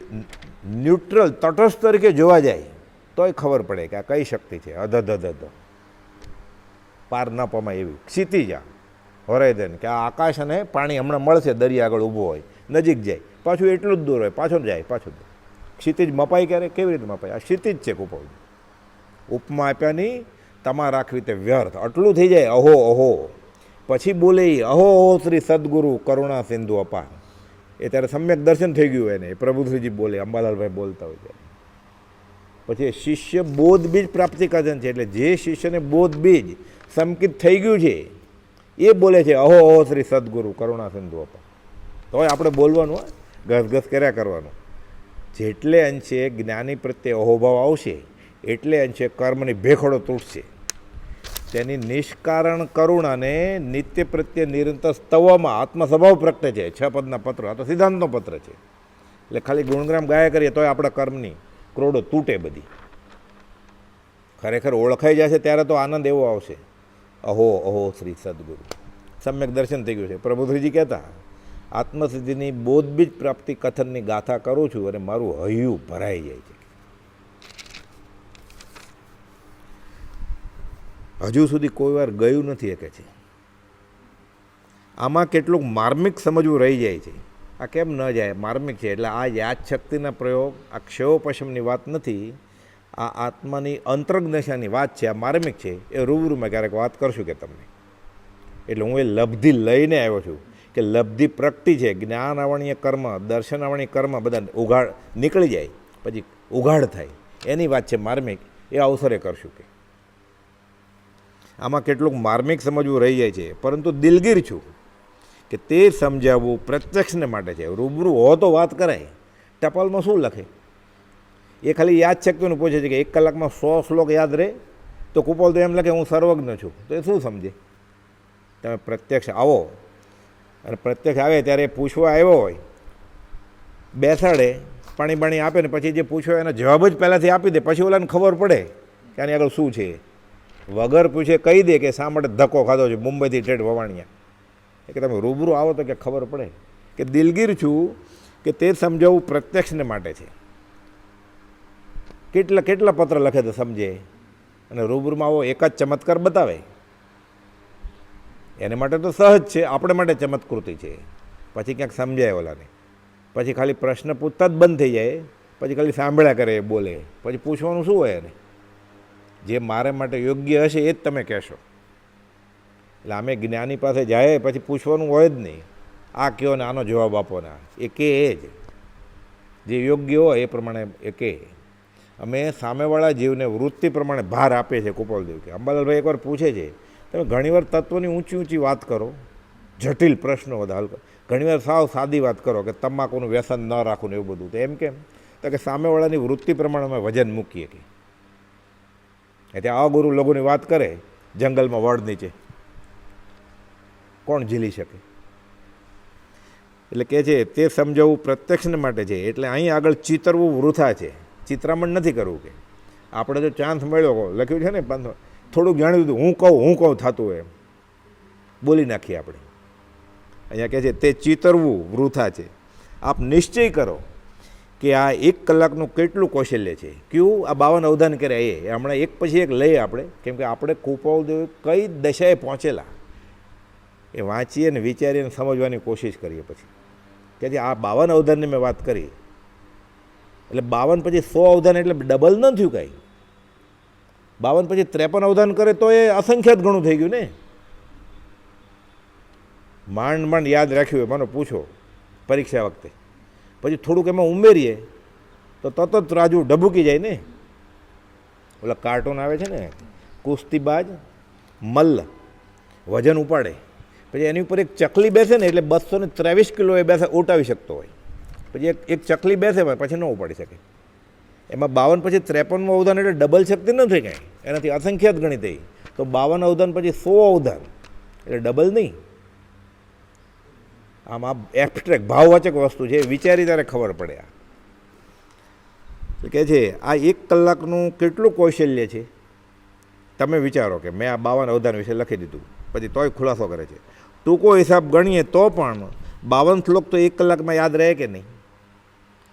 ન્યુટ્રલ તટસ્થ તરીકે જોવા જાય તોય ખબર પડે કે આ કઈ શક્તિ છે. અધધ પાર ન પમાય એવી ક્ષિતિજ હોરાયદન, કે આ આકાશ અને પાણી હમણાં મળશે, દરિયા આગળ ઊભો હોય, નજીક જાય, પાછું એટલું જ દૂર હોય, પાછો જાય, પાછું ક્ષિતિજ મપાય ક્યારે? કેવી રીતે મપાય? આ ક્ષિતિજ છે કોપાલદેવ. ઉપમા આપ્યાની તમા રાખવી તે વ્યર્થ, આટલું થઈ જાય અહો અહો. પછી બોલે અહો અહો શ્રી સદગુરુ કરુણા સિંધુ અપાર. એ ત્યારે સમ્યક દર્શન થઈ ગયું એને, પ્રભુશ્રીજી બોલે, અંબાલાલભાઈ બોલતા હોય ત્યારે. પછી શિષ્ય બોધ બીજ પ્રાપ્તિ કથન છે, એટલે જે શિષ્યને બોધ બીજ સંકિત થઈ ગયું છે એ બોલે છે અહો અહો શ્રી સદગુરુ કરુણા સિંધુ અપાર. તો આપણે બોલવાનું, ઘસઘસ કર્યા કરવાનું. જેટલે અંશે જ્ઞાની પ્રત્યે અહોભાવ આવશે એટલે અંશે કર્મની ભેખડો તૂટશે. તેની નિષ્કારણ કરુણાને નિત્ય પ્રત્યે નિરંતર સ્તવમાં આત્મસ્વભાવ પ્રગટે છે. 6 પદના પત્ર, આ તો સિદ્ધાંતનો પત્ર છે. એટલે ખાલી ગુણગ્રામ ગાયા કરીએ તોય આપણા કર્મની ક્રોડો તૂટે બધી. ખરેખર ઓળખાઈ જશે ત્યારે તો આનંદ એવો આવશે, અહો અહો શ્રી સદગુરુ. સમ્યક દર્શન થઈ ગયું છે. પ્રભુશ્રીજી કહેતા આત્મસિદ્ધિની બોધબીજ પ્રાપ્તિ કથનની ગાથા કરું છું અને મારું હૈયું ભરાઈ જાય છે. હજુ સુધી કોઈ વાર ગયું નથી એ કહે છે. આમાં કેટલુંક માર્મિક સમજવું રહી જાય છે. આ કેમ ન જાય? માર્મિક છે. એટલે આ યાદશક્તિના પ્રયોગ, આ ક્ષયોપશમની વાત નથી, આ આત્માની અંતરજ્ઞાની વાત છે, આ માર્મિક છે. એ રૂબરૂમાં ક્યારેક વાત કરશું કે તમને. એટલે હું એ લબ્ધિ લઈને આવ્યો છું કે લબ્ધિ પ્રગટી છે, જ્ઞાન આવણીય કર્મ, દર્શન આવણી કર્મ બધા ઉઘાડ નીકળી જાય, પછી ઉઘાડ થાય, એની વાત છે માર્મિક. એ અવસરે કરશું કે આમાં કેટલુંક માર્મિક સમજવું રહી જાય છે, પરંતુ દિલગીર છું કે તે સમજાવવું પ્રત્યક્ષને માટે છે. રૂબરૂ હો તો વાત કરાય, ટપાલમાં શું લખે? એ ખાલી યાદશક્તિનું પૂછે છે કે 1 કલાકમાં 100 શ્લોક યાદ રહે, તો કુપાલ તો એમ લખે હું સર્વજ્ઞ છું, તો એ શું સમજે? તમે પ્રત્યક્ષ આવો, અને પ્રત્યક્ષ આવે ત્યારે પૂછવા આવ્યો હોય, બેસાડે, પાણી બાણી આપે ને પછી જે પૂછ્યો એનો જવાબ જ પહેલાંથી આપી દે, પછી ઓલાને ખબર પડે કે આની આગળ શું છે. વગર પૂછે કહી દે કે શા માટે ધક્કો ખાધો છે મુંબઈથી ઠેઠ વવાણિયા, કે તમે રૂબરૂ આવો તો કે ખબર પડે કે દિલગીર છું કે તે સમજાવવું પ્રત્યક્ષને માટે છે. કેટલા કેટલા પત્ર લખે તો સમજે, અને રૂબરૂમાં આવો એક જ ચમત્કાર બતાવે. એને માટે તો સહજ છે, આપણે માટે ચમત્કૃતિ છે. પછી ક્યાંક સમજાય ઓલાને, પછી ખાલી પ્રશ્ન પૂછતા જ બંધ થઈ જાય, પછી ખાલી સાંભળ્યા કરે એ બોલે, પછી પૂછવાનું શું હોય એને? જે મારે માટે યોગ્ય હશે એ જ તમે કહેશો. એટલે અમે જ્ઞાની પાસે જાય પછી પૂછવાનું હોય જ નહીં, આ કયો ને આનો જવાબ આપો ને, એ કે એ જ જે યોગ્ય હોય એ પ્રમાણે એ કે. અમે સામેવાળા જીવને વૃત્તિ પ્રમાણે ભાર આપીએ છીએ. કુપાલદેવ કે અંબાલાલભાઈ એકવાર પૂછે છે, તમે ઘણીવાર તત્વની ઊંચી ઊંચી વાત કરો, જટિલ પ્રશ્નો બધા હલ કરો, ઘણીવાર સાવ સાદી વાત કરો કે તમાકુનું વ્યસન ન રાખવું ને એવું બધું. તો એમ કેમ? તો કે સામેવાળાની વૃત્તિ પ્રમાણે અમે વજન મૂકીએ કે એટલે અગુરુ લઘુની વાત કરે જંગલમાં વડ નીચે, કોણ ઝીલી શકે? એટલે કે છે તે સમજાવવું પ્રત્યક્ષને માટે છે. એટલે અહીં આગળ ચિતરવું વૃથા છે, ચિત્રામણ નથી કરવું. કે આપણે જો ચાન્સ મળ્યો, લખ્યું છે ને થોડુંક જાણ્યું હતું, હું કહું થતું એમ બોલી નાખીએ આપણે. અહીંયા કહે છે તે ચિતરવું વૃથા છે. આપ નિશ્ચય કરો કે આ 1 કલાકનું કેટલું કૌશલ્ય છે. કયું? આ 52 અવધાન કર્યા એ હમણાં એક પછી એક લઈએ આપણે, કેમ કે આપણે કુપાલદેવ કઈ દશાએ પહોંચેલા એ વાંચીએ ને વિચારીએ ને સમજવાની કોશિશ કરીએ. પછી કે જે આ 52 અવધાનની મેં વાત કરી, એટલે 52 પછી 100 અવધાન એટલે ડબલ ન થયું કાંઈ. 52 પછી 53 અવધાન કરે તો એ અસંખ્યાત ઘણું થઈ ગયું ને. માંડ માંડ યાદ રાખ્યું હોય મને પૂછો પરીક્ષા વખતે, પછી થોડુંક એમાં ઉમેરીએ તો તરત જ રાજુ ડબુકી જાય ને. ઓલા કાર્ટૂન આવે છે ને, કુસ્તીબાજ મલ્લ વજન ઉપાડે, પછી એની ઉપર એક ચકલી બેસે ને એટલે 223 કિલો એ બેસે ઉઠાવી શકતો હોય, પછી એક ચકલી બેસે પછી ન ઉપાડી શકે. એમાં 52 પછી 53 અવધાન એટલે ડબલ શક્તિ ન થઈ કાંઈ, એનાથી અસંખ્યાત ગણી થઈ. તો 52 અવધાન પછી 100 અવધાન એટલે ડબલ નહીં. આમ આ એબ્સ્ટ્રેક્ટ ભાવવાચક વસ્તુ છે, વિચારી ત્યારે ખબર પડે. આ કહે છે આ 1 કલાકનું કેટલું કૌશલ્ય છે તમે વિચારો. કે મેં આ 52 અવધાન વિશે લખી દીધું, પછી તોય ખુલાસો કરે છે. ટૂંકો હિસાબ ગણીએ તો પણ 52 શ્લોક તો 1 કલાકમાં યાદ રહે કે નહીં?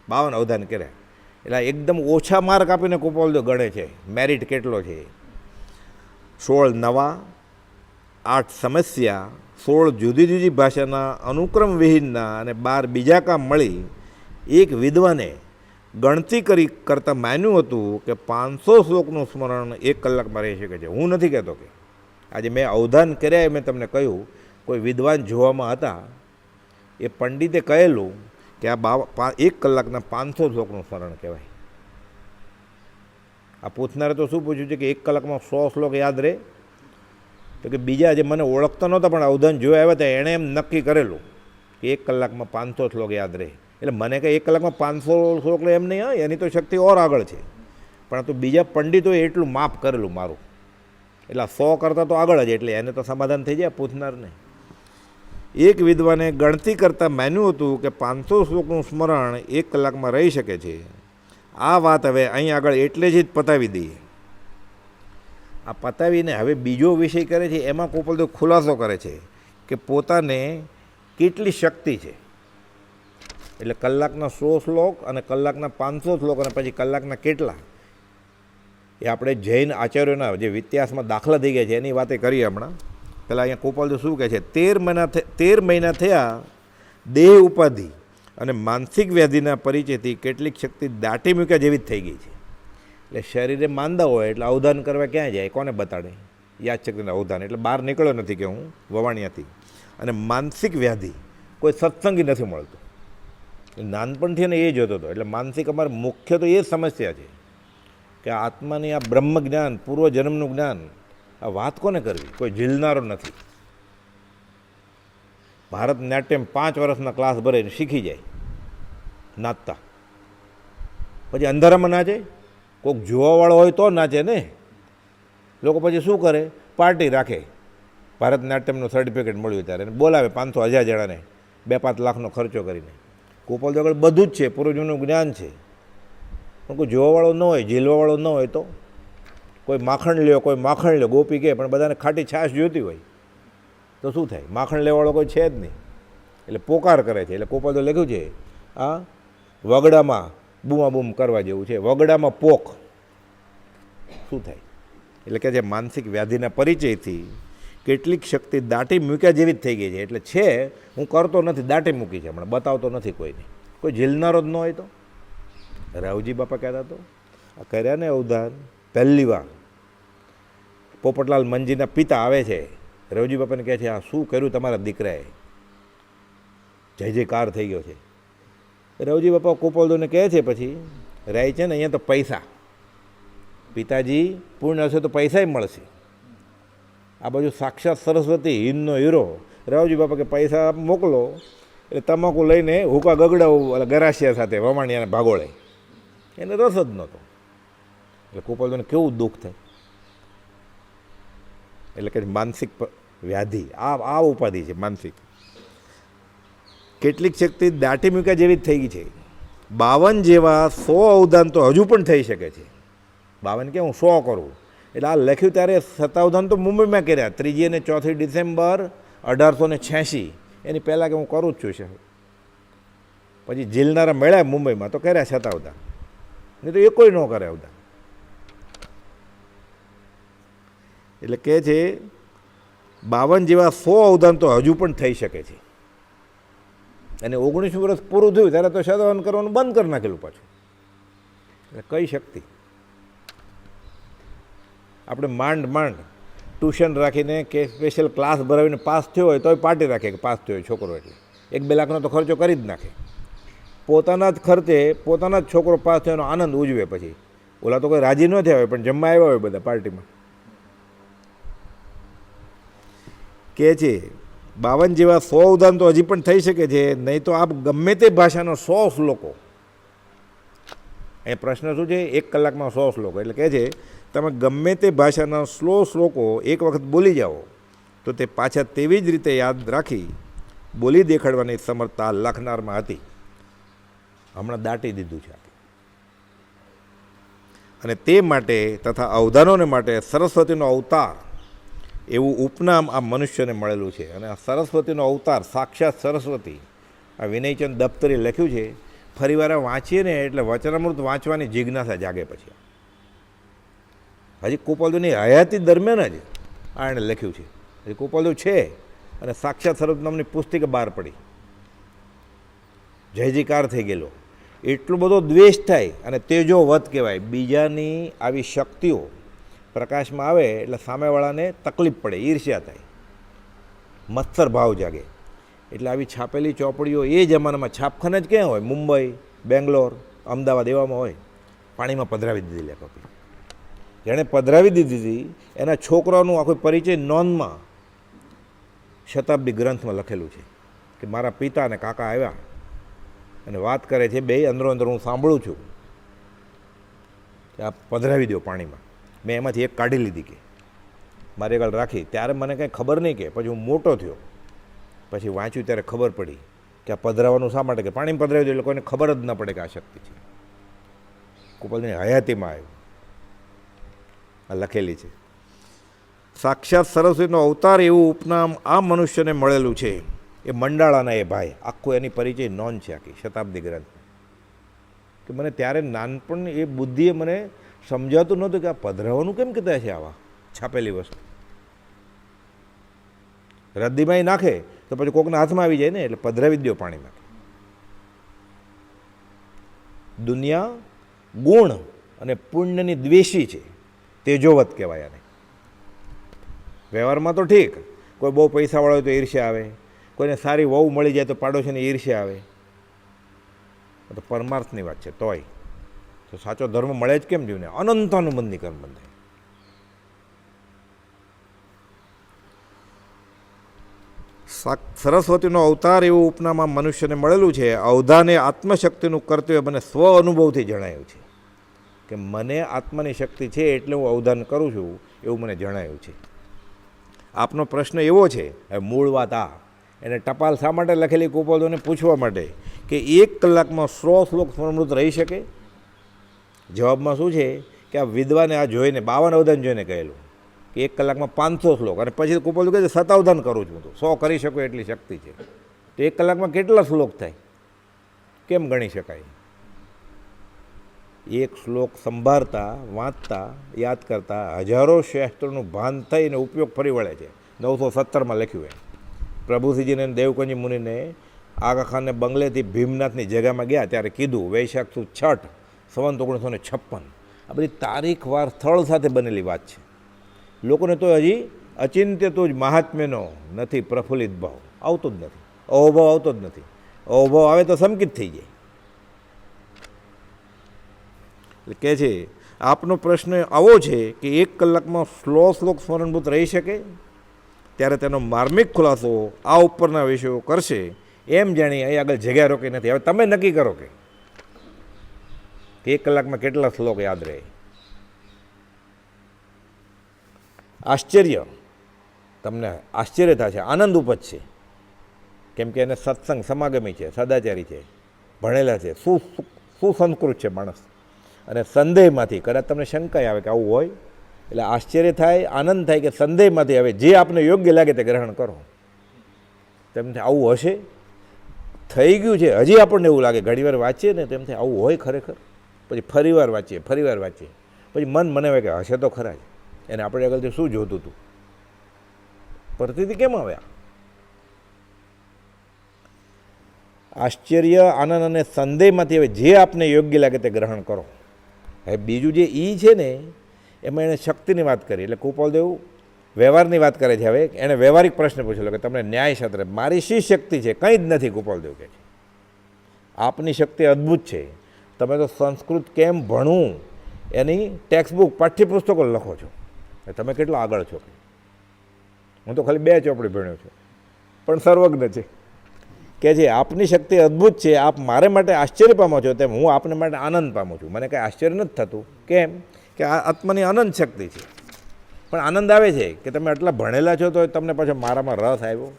52 અવધાન કર્યા એટલે એકદમ ઓછા માર્ક આપીને કુપાલદેવ ગણે છે. મેરિટ કેટલો છે? 16 નવા, 8 સમસ્યા, 16 જુદી જુદી ભાષાના અનુક્રમ વિહીનના અને 12 બીજા કામ મળી એક વિદ્વાને ગણતી કરતાં માન્યું હતું કે 500 શ્લોકનું સ્મરણ 1 કલાકમાં રહી શકે છે. હું નથી કહેતો કે આજે મેં અવધાન કર્યા એ મેં તમને કહ્યું, કોઈ વિદ્વાન જોવામાં હતા એ પંડિતે કહેલું કે આ 1 કલાકના 500 શ્લોકનું સ્મરણ કહેવાય. આ પૂછનારે તો શું પૂછ્યું છે કે 1 કલાકમાં 100 શ્લોક યાદ રહે? તો કે બીજા જે મને ઓળખતા નહોતા પણ અવધાન જોયા આવ્યા હતા એણે એમ નક્કી કરેલું કે 1 કલાકમાં 500 શ્લોક યાદ રહે. એટલે મને કંઈ 1 કલાકમાં 500 શ્લોક એમ નહીં હોય, એની તો શક્તિ ઓર આગળ છે. પણ તો બીજા પંડિતોએ એટલું માપ કરેલું મારું, એટલે 100 કરતાં તો આગળ જ, એટલે એને તો સમાધાન થઈ જાય પૂછનારને. એક વિદ્વાને ગણતી કરતાં માન્યું હતું કે 500 શ્લોકનું સ્મરણ 1 કલાકમાં રહી શકે છે. આ વાત હવે અહીં આગળ એટલે જ પતાવી દઈએ. આ પતાવીને હવે બીજો વિષય કરે છે. એમાં કુપાલદેવ ખુલાસો કરે છે કે પોતાને કેટલી શક્તિ છે. એટલે કલાકના 100 શ્લોક અને કલાકના 500 શ્લોક અને પછી કલાકના કેટલા, એ આપણે જૈન આચાર્યોના જે ઇતિહાસમાં દાખલા થઈ ગયા છે એની વાતે કરીએ હમણાં. પહેલાં અહીંયા કુપાલદેવ શું કહે છે? 13 મહિના થયા દેહ ઉપાધિ અને માનસિક વ્યાધિના પરિચયથી કેટલીક શક્તિ દાટી મૂક્યા જેવી જ થઈ ગઈ છે. એટલે શરીરે માંદા હોય એટલે અવધાન કરવા ક્યાં જાય? કોને બતાડે? યાદશક્તિના અવધાન. એટલે બહાર નીકળ્યો નથી કે હું વવાણિયાથી. અને માનસિક વ્યાધિ, કોઈ સત્સંગી નથી મળતું. નાનપણથી એને એ જોતો હતો. એટલે માનસિક અમારે મુખ્ય તો એ જ સમસ્યા છે કે આત્માની આ બ્રહ્મ જ્ઞાન, પૂર્વજન્મનું જ્ઞાન, આ વાત કોને કરવી? કોઈ ઝીલનારો નથી. ભારતનાટ્યમ 5 વર્ષના ક્લાસ ભરે શીખી જાય નાચતા, પછી અંધારામાં નાચે. કોઈક જોવાવાળો હોય તો નાચે ને. લોકો પછી શું કરે? પાર્ટી રાખે. ભારતનાટ્યમનું સર્ટિફિકેટ મળ્યું ત્યારે બોલાવે 500-1000 જણાને 2-5 લાખનો ખર્ચો કરીને. ગોપાલ આગળ બધું જ છે, પૂર્વજન્મનું જ્ઞાન છે, પણ કોઈ જોવાવાળો ન હોય, ઝીલવાવાળો ન હોય તો કોઈ માખણ લ્યો, કોઈ માખણ લ્યો, ગોપી કહે, પણ બધાને ખાટી છાશ જોઈતી હોય તો શું થાય? માખણ લેવાવાળો કોઈ છે જ નહીં, એટલે પોકાર કરે છે. એટલે ગોપાલ તો લખ્યું છે આ વગડામાં બૂમાબૂમ કરવા જેવું છે, વગડામાં પોક શું થાય? એટલે કે જે માનસિક વ્યાધિના પરિચયથી કેટલીક શક્તિ દાટી મૂક્યા જેવી જ થઈ ગઈ છે. એટલે છે, હું કરતો નથી, દાટી મૂકી છે, હમણાં બતાવતો નથી કોઈને. કોઈ ઝીલનારો જ ન હોય તો. રાવજી બાપા કહેતા તો આ કર્યા ને અવધાન પહેલી વાર પોપટલાલ મંજીના પિતા આવે છે, રાવજી બાપાને કહે છે આ શું કર્યું તમારા દીકરાએ? જય જયકાર થઈ ગયો છે. રાવજી બાપા ગોપાલદોને કહે છે પછી રાય છે ને અહીંયા તો પૈસા, પિતાજી પૂર્ણ હશે તો પૈસા મળશે. આ બાજુ સાક્ષાત સરસ્વતી, હિંદનો હીરો. રાવજી બાપા કે પૈસા મોકલો, એટલે તમાકુ લઈને હુકા ગગડાવું ગરાસિયા સાથે વમાણિયાને ભાગોળે. એને રસ જ નહોતો. એટલે ગોપાલદોને કેવું દુઃખ થાય. એટલે કે માનસિક વ્યાધિ આ ઉપાધિ છે માનસિક. કેટલીક શક્તિ દાટી મૂક્યા જેવી જ થઈ ગઈ છે. 52 જેવા 100 અવધાન તો હજુ પણ થઈ શકે છે. 52 કે હું 100 કરું. એટલે આ લખ્યું ત્યારે 7 અવધાન તો મુંબઈમાં કર્યા, 3 અને 4 ડિસેમ્બર 1886. એની પહેલાં કે હું કરું જ છું. પછી ઝીલનારા મળ્યા મુંબઈમાં તો કર્યા 7 અવધાન, નહીં તો એ કોઈ ન કરે અવધાન. એટલે કહે છે 52 જેવા 100 અવધાન તો હજુ પણ થઈ શકે છે. અને 19 વર્ષ પૂરું થયું ત્યારે તો શતઅવધાન કરવાનું બંધ કરી નાખેલું પાછું. એટલે કઈ શક્તિ? આપણે માંડ ટ્યુશન રાખીને કે સ્પેશિયલ ક્લાસ ભરાવીને પાસ થયો હોય તોય પાર્ટી રાખે કે પાસ થયો હોય છોકરો, એટલે 1-2 લાખનો તો ખર્ચો કરી જ નાખે. પોતાના જ ખર્ચે પોતાના જ છોકરો પાસ થયો એનો આનંદ ઉજવે. પછી ઓલા તો કોઈ રાજી ન થયા હોય પણ જમવા આવ્યા હોય બધા પાર્ટીમાં. કહે છે 52 જેવા 100 અવધાન તો હજી પણ થઈ શકે છે. નહીં તો આપ ગમે તે ભાષાનો 100 શ્લોકો, એ પ્રશ્ન શું છે? 1 કલાકમાં 100 શ્લોકો. એટલે કહે છે તમે ગમે તે ભાષાના 100 શ્લોકો એક વખત બોલી જાઓ તો તે પાછા તેવી જ રીતે યાદ રાખી બોલી દેખાડવાની સમર્થતા લખનારમાં હતી. હમણાં દાટી દીધું છે. અને તે માટે તથા અવધાનોને માટે સરસ્વતીનો અવતાર એવું ઉપનામ આ મનુષ્યને મળેલું છે. અને આ સરસ્વતીનો અવતાર સાક્ષાત સરસ્વતી આ વિનયચંદ દફતરે લખ્યું છે. ફરીવાર વાંચીએ ને એટલે વચનામૃત વાંચવાની જિજ્ઞાસા જાગે. પછી હજી ગોપાલદેવની હયાતી દરમિયાન જ આ એણે લખ્યું છે. હજી ગોપાલદેવ છે અને સાક્ષાત સરસ્વતી નામની પુસ્તક બહાર પડી, જય જયકાર થઈ ગયેલો. એટલો બધો દ્વેષ થાય અને તેજો વધ કહેવાય. બીજાની આવી શક્તિઓ પ્રકાશમાં આવે એટલે સામેવાળાને તકલીફ પડે, ઈર્ષ્યા થાય, મત્સર ભાવ જાગે. એટલે આવી છાપેલી ચોપડીઓ એ જમાનામાં છાપખાના જ ક્યાં હોય? મુંબઈ, બેંગ્લોર, અમદાવાદ એવામાં હોય. પાણીમાં પધરાવી દીધી લે કોપી. જેણે પધરાવી દીધી એના છોકરાઓનું આખો પરિચય નોંધમાં શતાબ્દી ગ્રંથમાં લખેલું છે કે મારા પિતા અને કાકા આવ્યા અને વાત કરે છે, બે અંદરો અંદર હું સાંભળું છું કે આ પધરાવી દો પાણીમાં. મેં એમાંથી એક કાઢી લીધી કે મારી આગળ રાખી. ત્યારે મને કંઈ ખબર નહીં, કે પછી હું મોટો થયો પછી વાંચ્યું ત્યારે ખબર પડી કે આ પધરાવાનું શા માટે, કે પાણીમાં પધરાવી દો એટલે કોઈને ખબર જ ન પડે કે આ શક્તિ છે. ગોપાલની હયાતીમાં આવ્યું આ લખેલી છે. સાક્ષાત સરસ્વતીનો અવતાર એવું ઉપનામ આ મનુષ્યને મળેલું છે. એ મંડાળાના એ ભાઈ આખું એની પરિચય નોંધ છે આખી શતાબ્દી ગ્રંથ. કે મને ત્યારે નાનપણ એ બુદ્ધિએ મને સમજાતું નહોતું કે આ પધરાવાનું કેમ કહેતા છે આવા છાપેલી વસ્તુ. રદ્દીમાં નાખે તો પછી કોકના હાથમાં આવી જાય ને, એટલે પધરાવી જ દો પાણીમાં. દુનિયા ગુણ અને પુણ્યની દ્વેષી છે, તેજોવત કહેવાય આને. વ્યવહારમાં તો ઠીક, કોઈ બહુ પૈસાવાળો હોય તો ઈર્ષ્યા આવે, કોઈને સારી વહુ મળી જાય તો પાડોશીની ઈર્ષ્યા આવે. તો પરમાર્થની વાત છે. તોય તો સાચો ધર્મ મળે જ કેમ જીવને? અનંતાનુબંધી કર્મ બંધાય. સરસ્વતીનો અવતાર એવું ઉપનામાં મનુષ્યને મળેલું છે. અવધાને આત્મશક્તિનું કર્તવ્ય મને સ્વ અનુભવથી જણાયું છે કે મને આત્માની શક્તિ છે એટલે હું અવધાન કરું છું, એવું મને જણાયું છે. આપનો પ્રશ્ન એવો છે, હવે મૂળ વાત આ, એને ટપાલ શા માટે લખેલી ગોપાલદોને પૂછવા માટે કે 1 કલાકમાં 100 શ્લોક સ્મરણમૃત રહી શકે? જવાબમાં શું છે કે આ વિદ્વાને આ જોઈને 52 અવધાન જોઈને કહેલું કે 1 કલાકમાં 500 શ્લોક, અને પછી ગોપાલદો કહે છે શતાવધાન કરું છું, તો 100 કરી શકો એટલી શક્તિ છે. તો 1 કલાકમાં કેટલા શ્લોક થાય? કેમ ગણી શકાય? 1 શ્લોક સંભાળતા, વાંચતા, યાદ કરતા હજારો શાસ્ત્રોનું ભાન થઈને ઉપયોગ ફરી વળે છે. 917માં લખ્યું એમ. પ્રભુસિંહજીને દેવકંજી મુનિને આગા ખાનને બંગલેથી ભીમનાથની જગ્યામાં ગયા ત્યારે કીધું વૈશાખ સુદ 6 સંવત 1956. આ બધી તારીખવાર સ્થળ સાથે બનેલી વાત છે. લોકોને તો હજી અચિંત્ય તો જ મહાત્મ્યનો નથી પ્રફુલ્લિત ભાવ આવતો જ નથી, અહોભાવ આવતો જ નથી. અહોભાવ આવે તો સંકિત થઈ જાય. કહે છે આપનો પ્રશ્ન આવો છે કે 1 કલાકમાં 100 શ્લોક સ્મરણભૂત રહી શકે? ત્યારે તેનો માર્મિક ખુલાસો આ ઉપરના વિષયો કરશે એમ જાણી અહીં આગળ જગ્યા રોકી નથી. હવે તમે નક્કી કરો કે 1 કલાકમાં કેટલા શ્લોક યાદ રહે. આશ્ચર્ય, તમને આશ્ચર્ય થશે, આનંદ ઉપજશે, કેમ કે એને સત્સંગ સમાગમી છે, સદાચારી છે, ભણેલા છે, સુસંસ્કૃત છે માણસ. અને સંદેહમાંથી કદાચ તમને શંકા આવે કે આવું હોય, એટલે આશ્ચર્ય થાય, આનંદ થાય કે સંદેહમાંથી હવે જે આપને યોગ્ય લાગે તે ગ્રહણ કરો. તેમથી આવું હશે, થઈ ગયું છે, હજી આપણને એવું લાગે, ઘણીવાર વાંચીએ ને તેમથી આવું હોય ખરેખર, પછી ફરીવાર વાંચીએ, પછી મન મને આવે કે હશે તો ખરા જ. એને આપણે આગળથી શું જોતું હતું, પરિસ્થિતિ કેમ આવ્યા? આશ્ચર્ય, આનંદ અને સંદેહમાંથી હવે જે આપને યોગ્ય લાગે તે ગ્રહણ કરો. હવે બીજું જે ઈ છે ને એમાં એણે શક્તિની વાત કરી, એટલે કૃપાલદેવ વ્યવહારની વાત કરે છે. હવે એણે વ્યવહારિક પ્રશ્ન પૂછેલો કે તમને ન્યાયશાસ્ત્ર, મારી શી શક્તિ છે? કંઈ જ નથી. કૃપાલદેવ કહે છે આપની શક્તિ અદ્ભુત છે. તમે તો સંસ્કૃત કેમ ભણવું એની ટેક્સ્ટબુક, પાઠ્યપુસ્તકો લખો છો. તમે કેટલા આગળ છો? હું તો ખાલી 2 ચોપડી ભણ્યો છું, પણ સર્વજ્ઞ છે. કે છે આપની શક્તિ અદ્ભુત છે, આપ મારે માટે આશ્ચર્ય પામો છો તેમ હું આપને માટે આનંદ પામું છું. મને કંઈ આશ્ચર્ય નથી થતું. કેમ કે આ આત્માની અનંત શક્તિ છે. પણ આનંદ આવે છે કે તમે આટલા ભણેલા છો તો તમને પાછો મારામાં રસ આવ્યો.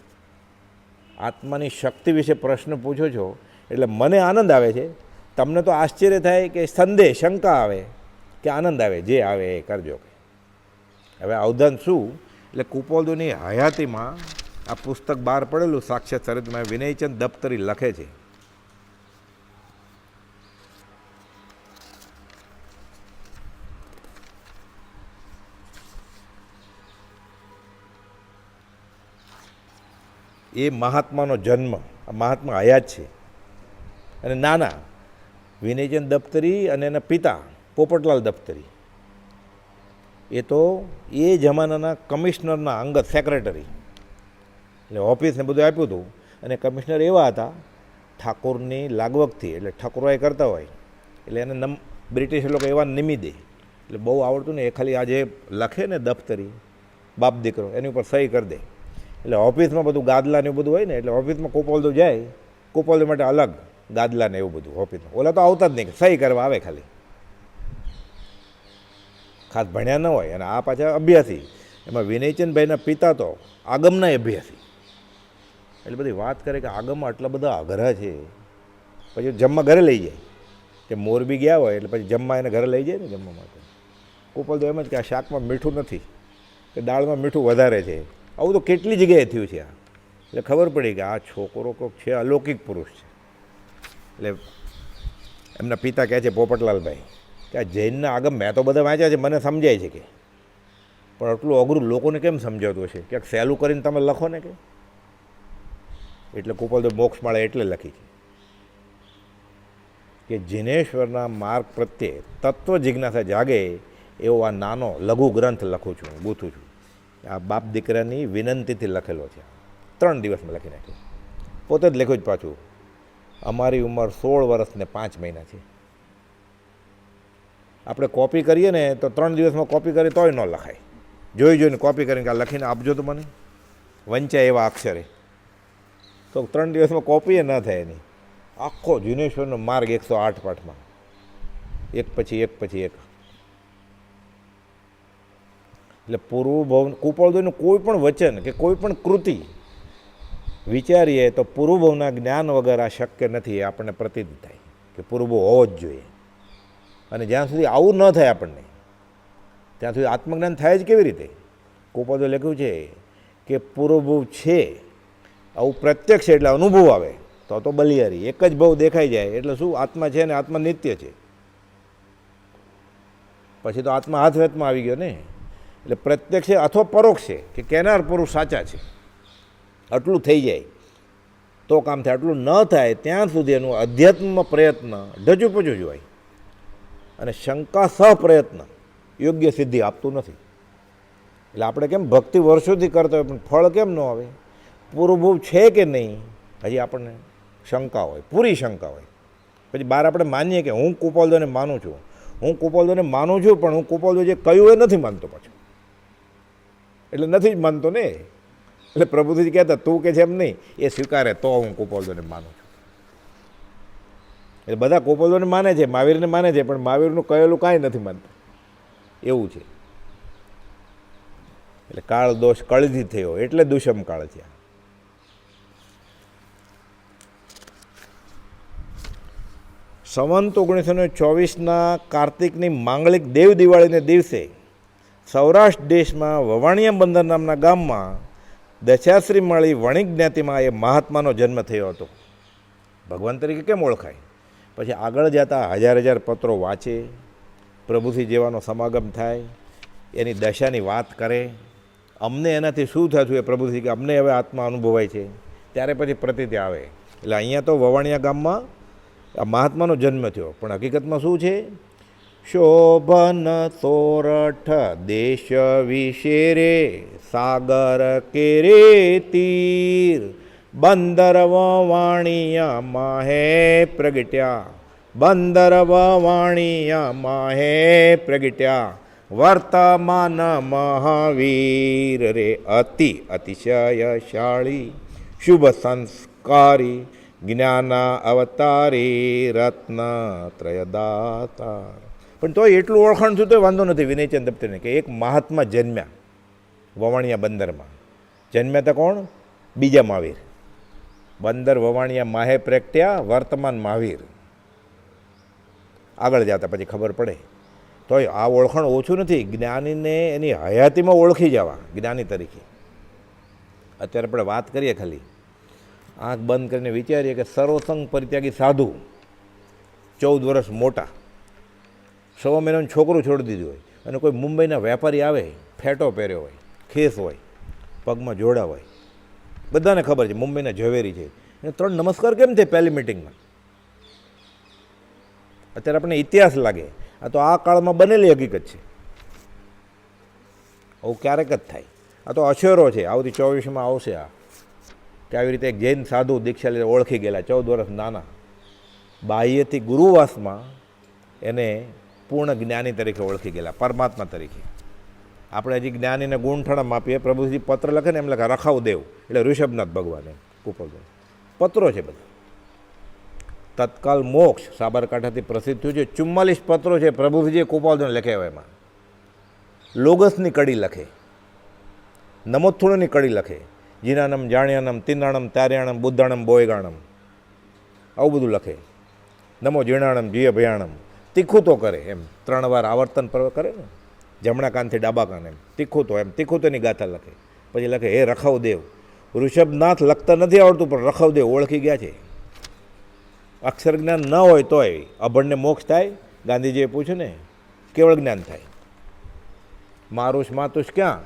આત્માની શક્તિ વિશે પ્રશ્ન પૂછો છો એટલે મને આનંદ આવે છે. તમને તો આશ્ચર્ય થાય કે સંદેહ, શંકા આવે કે આનંદ આવે, જે આવે એ કરજો. હવે અવધાન શું? એટલે કૃપાલદેવની હયાતીમાં આ પુસ્તક બહાર પડેલું સાક્ષાત ચરિત્રમાં વિનયચંદ દફતરી લખે છે. એ મહાત્માનો જન્મ, આ મહાત્મા હયાત છે. અને નાના વિનયચંદ દફતરી અને એના પિતા પોપટલાલ દફતરી એ તો એ જમાનાના કમિશનરના અંગત સેક્રેટરી, એટલે ઓફિસને બધું આપ્યું હતું. અને કમિશનર એવા હતા ઠાકોરની લાગવગથી, એટલે ઠાકોરાઈ કરતા હોય એટલે એને બ્રિટિશ લોકો એવા નિમી દે, એટલે બહુ આવડતું ને. એ ખાલી આ જે લખે ને દફતરી બાપ દીકરો એની ઉપર સહી કરી દે. એટલે ઓફિસમાં બધું ગાદલા ને એવું બધું હોય ને, એટલે ઓફિસમાં કૃપાલદેવ જાય, કૃપાલદેવ માટે અલગ ગાદલા ને એવું બધું ઓફિસમાં. ઓલા તો આવતા જ નહીં, સહી કરવા આવે ખાલી, ખાસ ભણ્યા ન હોય. અને આ પાછા અભ્યાસી. એમાં વિનયચંદભાઈના પિતા તો આગમના અભ્યાસી, એટલે બધી વાત કરે કે આગમમાં આટલા બધા અઘરા છે. પછી જમવા ઘરે લઈ જાય, કે મોરબી ગયા હોય એટલે પછી જમવા એને ઘરે લઈ જાય ને જમવા માટે. કૃપાલદેવ એમ જ કે આ શાકમાં મીઠું નથી, કે દાળમાં મીઠું વધારે છે. આવું તો કેટલી જગ્યાએ થયું છે. આ એટલે ખબર પડી કે આ છોકરો કોઈક છે, અલૌકિક પુરુષ છે. એટલે એમના પિતા કહે છે પોપટલાલભાઈ કે આ જૈનના આગમ મેં તો બધા વાંચ્યા છે, મને સમજાય છે કે, પણ આટલું અઘરું લોકોને કેમ સમજાતું હશે? ક્યાંક સહેલું કરીને તમે લખો ને કે. એટલે કૃપાલદેવ મોક્ષમાળા એટલે લખી છે કે જિનેશ્વરના માર્ગ પ્રત્યે તત્વ જિજ્ઞાસા જાગે એવો આ નાનો લઘુ ગ્રંથ લખું છું, ગૂંથું છું. આ બાપ દીકરાની વિનંતીથી લખેલો છે. 3 દિવસમાં લખી નાખ્યો. પોતે જ લખ્યું જ પાછું. અમારી ઉંમર 16 વર્ષ ને 5 મહિના છે. આપણે કોપી કરીએ ને તો 3 દિવસમાં કોપી કરીએ તોય ન લખાય. જોઈને કોપી કરીને કે લખીને આપજો તો મને, વંચાય એવા અક્ષરે, તો 3 દિવસમાં કોપી એ ન થાય એની. આખો જીનેશ્વરનો માર્ગ 108 પાઠમાં, એક પછી એક પછી એક. એટલે પૂર્વભવ કુપોળદોયનું કોઈ પણ વચન કે કોઈ પણ કૃતિ વિચારીએ તો પૂર્વભવના જ્ઞાન વગર આ શક્ય નથી. એ આપણને પ્રતીત થાય કે પૂર્વભવ હોવો જ જોઈએ. અને જ્યાં સુધી આવું ન થાય આપણને, ત્યાં સુધી આત્મજ્ઞાન થાય જ કેવી રીતે? કુપોળદોએ લખ્યું છે કે પૂર્વભવ છે, આવું પ્રત્યક્ષ એટલે અનુભવ આવે તો બલિયારી. એક જ ભવ દેખાઈ જાય એટલે શું? આત્મા છે ને આત્મા નિત્ય છે. પછી તો આત્મા હાથ વેતમાં આવી ગયો ને. એટલે પ્રત્યક્ષ છે અથવા પરોક્ષ છે કે કેનાર પુરુષ સાચા છે, આટલું થઈ જાય તો કામ થાય. આટલું ન થાય ત્યાં સુધી એનું અધ્યાત્મમાં પ્રયત્ન ઢજુપજુ જ હોય. અને શંકા સહ પ્રયત્ન યોગ્ય સિદ્ધિ આપતું નથી. એટલે આપણે કેમ ભક્તિ વર્ષોથી કરતા હોય પણ ફળ કેમ ન આવે? પૂર્વભવ છે કે નહીં હજી આપણને શંકા હોય, પૂરી શંકા હોય. પછી બહાર આપણે માનીએ કે હું કુપોળદોને માનું છું, હું કુપોળદોને માનું છું, પણ હું કુપોળદો જે કહ્યું એ નથી માનતો પાછું. એટલે નથી જ માનતો ને. એટલે પ્રભુજી કહેતા તું કે છે એમ નહીં, એ સ્વીકારે તો હું કુપોળદોને માનું છું. એટલે બધા કુપોળદોને માને છે, મહાવીરને માને છે, પણ મહાવીરનું કહેલું કાંઈ નથી માનતા. એવું છે. એટલે કાળ દોષ કળથી થયો એટલે દુષમ કાળ છે. સંવંત 1924 કાર્તિકની માંગલિક દેવ દિવાળીને દિવસે સૌરાષ્ટ્ર દેશમાં વવાણિયા બંદર નામના ગામમાં દશાશ્રી માળી વણિક જ્ઞાતિમાં એ મહાત્માનો જન્મ થયો હતો. ભગવાન તરીકે કેમ ઓળખાય? પછી આગળ જતા હજાર પત્રો વાંચે, પ્રભુથી જેવાનો સમાગમ થાય, એની દશાની વાત કરે, અમને એનાથી શું થતું એ પ્રભુથી કે અમને હવે આત્મા અનુભવાય છે, ત્યારે પછી પ્રતીતિ આવે. એટલે અહીંયા તો વવાણિયા ગામમાં આ મહાત્માનો જન્મ થયો, પણ હકીકતમાં શું છે? શોભન સોરઠ દેશ વિશેરે સાગર કેરે તીર બંદર વવાણિયા માહે પ્રગટ્યા, બંદર વવાણિયા માહે પ્રગટ્યા વર્તમાન મહાવીર રે અતિશયશાળી શુભ સંસ્કારી જ્ઞાન અવતારી રત્ન ત્રયદાતા. પણ તો એટલું ઓળખાણ થયું તો વાંધો નથી વિનયચંદ દત્તને કે એક મહાત્મા જન્મ્યા વવાણિયા બંદરમાં. જન્મ્યા તો કોણ? બીજા મહાવીર. બંદર વવાણિયા માહે પ્રગટ્યા વર્તમાન મહાવીર. આગળ જતા પછી ખબર પડે. તોય આ ઓળખાણ ઓછું નથી. જ્ઞાનીને એની હયાતીમાં ઓળખી જવા જ્ઞાની તરીકે. અત્યારે આપણે વાત કરીએ, ખાલી આંખ બંધ કરીને વિચારીએ કે સર્વસંગ પરિત્યાગી સાધુ, 14 વર્ષ મોટા, 6 મહિનાનું છોકરું છોડી દીધું હોય, અને કોઈ મુંબઈના વેપારી આવે, ફેટો પહેર્યો હોય, ખેસ હોય, પગમાં જોડા હોય, બધાને ખબર છે મુંબઈના ઝવેરી છે, એને 3 નમસ્કાર કેમ છે પહેલી મિટિંગમાં? અત્યારે આપણને ઇતિહાસ લાગે, આ તો આ કાળમાં બનેલી હકીકત છે. આવું ક્યારેક જ થાય. આ તો અશેરો છે. આવતી 24માં આવશે આ કે આવી રીતે એક જૈન સાધુ દીક્ષા લીધે ઓળખી ગયેલા, 14 વર્ષ નાના, બાહ્યથી ગુરુવાસમાં એને પૂર્ણ જ્ઞાની તરીકે ઓળખી ગયેલા, પરમાત્મા તરીકે. આપણે હજી જ્ઞાનીને ગુણઠણમ આપીએ. પ્રભુજી પત્ર લખે ને એમ લખે રખાવદેવ, એટલે ઋષભનાથ ભગવાને કુપોળદોય પત્રો છે બધા. તત્કાલ મોક્ષ સાબરકાંઠાથી પ્રસિદ્ધ થયું છે. 44 પત્રો છે પ્રભુજીએ કુપોળદોને લખ્યા. એમાં લોગસની કડી લખે, નમોથુણની કડી લખે, જીનાનમ જાણ્યાનમ તિનાણમ તાર્યાણમ બુદ્ધાણમ બોયગાણમ, આવું બધું લખે. નમો જીણાણમ જીય ભયાણમ, તીખું તો કરે એમ 3 વાર આવર્તન કરે ને, જમણા કાનથી ડાબા કાન એમ તીખું તો, એમ તીખું તોની ગાથા લખે. પછી લખે હે રખાવદેવ. ઋષભનાથ લખતા નથી આવડતું, પણ રખાવદેવ ઓળખી ગયા છે. અક્ષર જ્ઞાન ન હોય તોય અભણને મોક્ષ થાય. ગાંધીજીએ પૂછ્યું ને, કેવળ જ્ઞાન થાય. મારુષ માતુષ ક્યાં,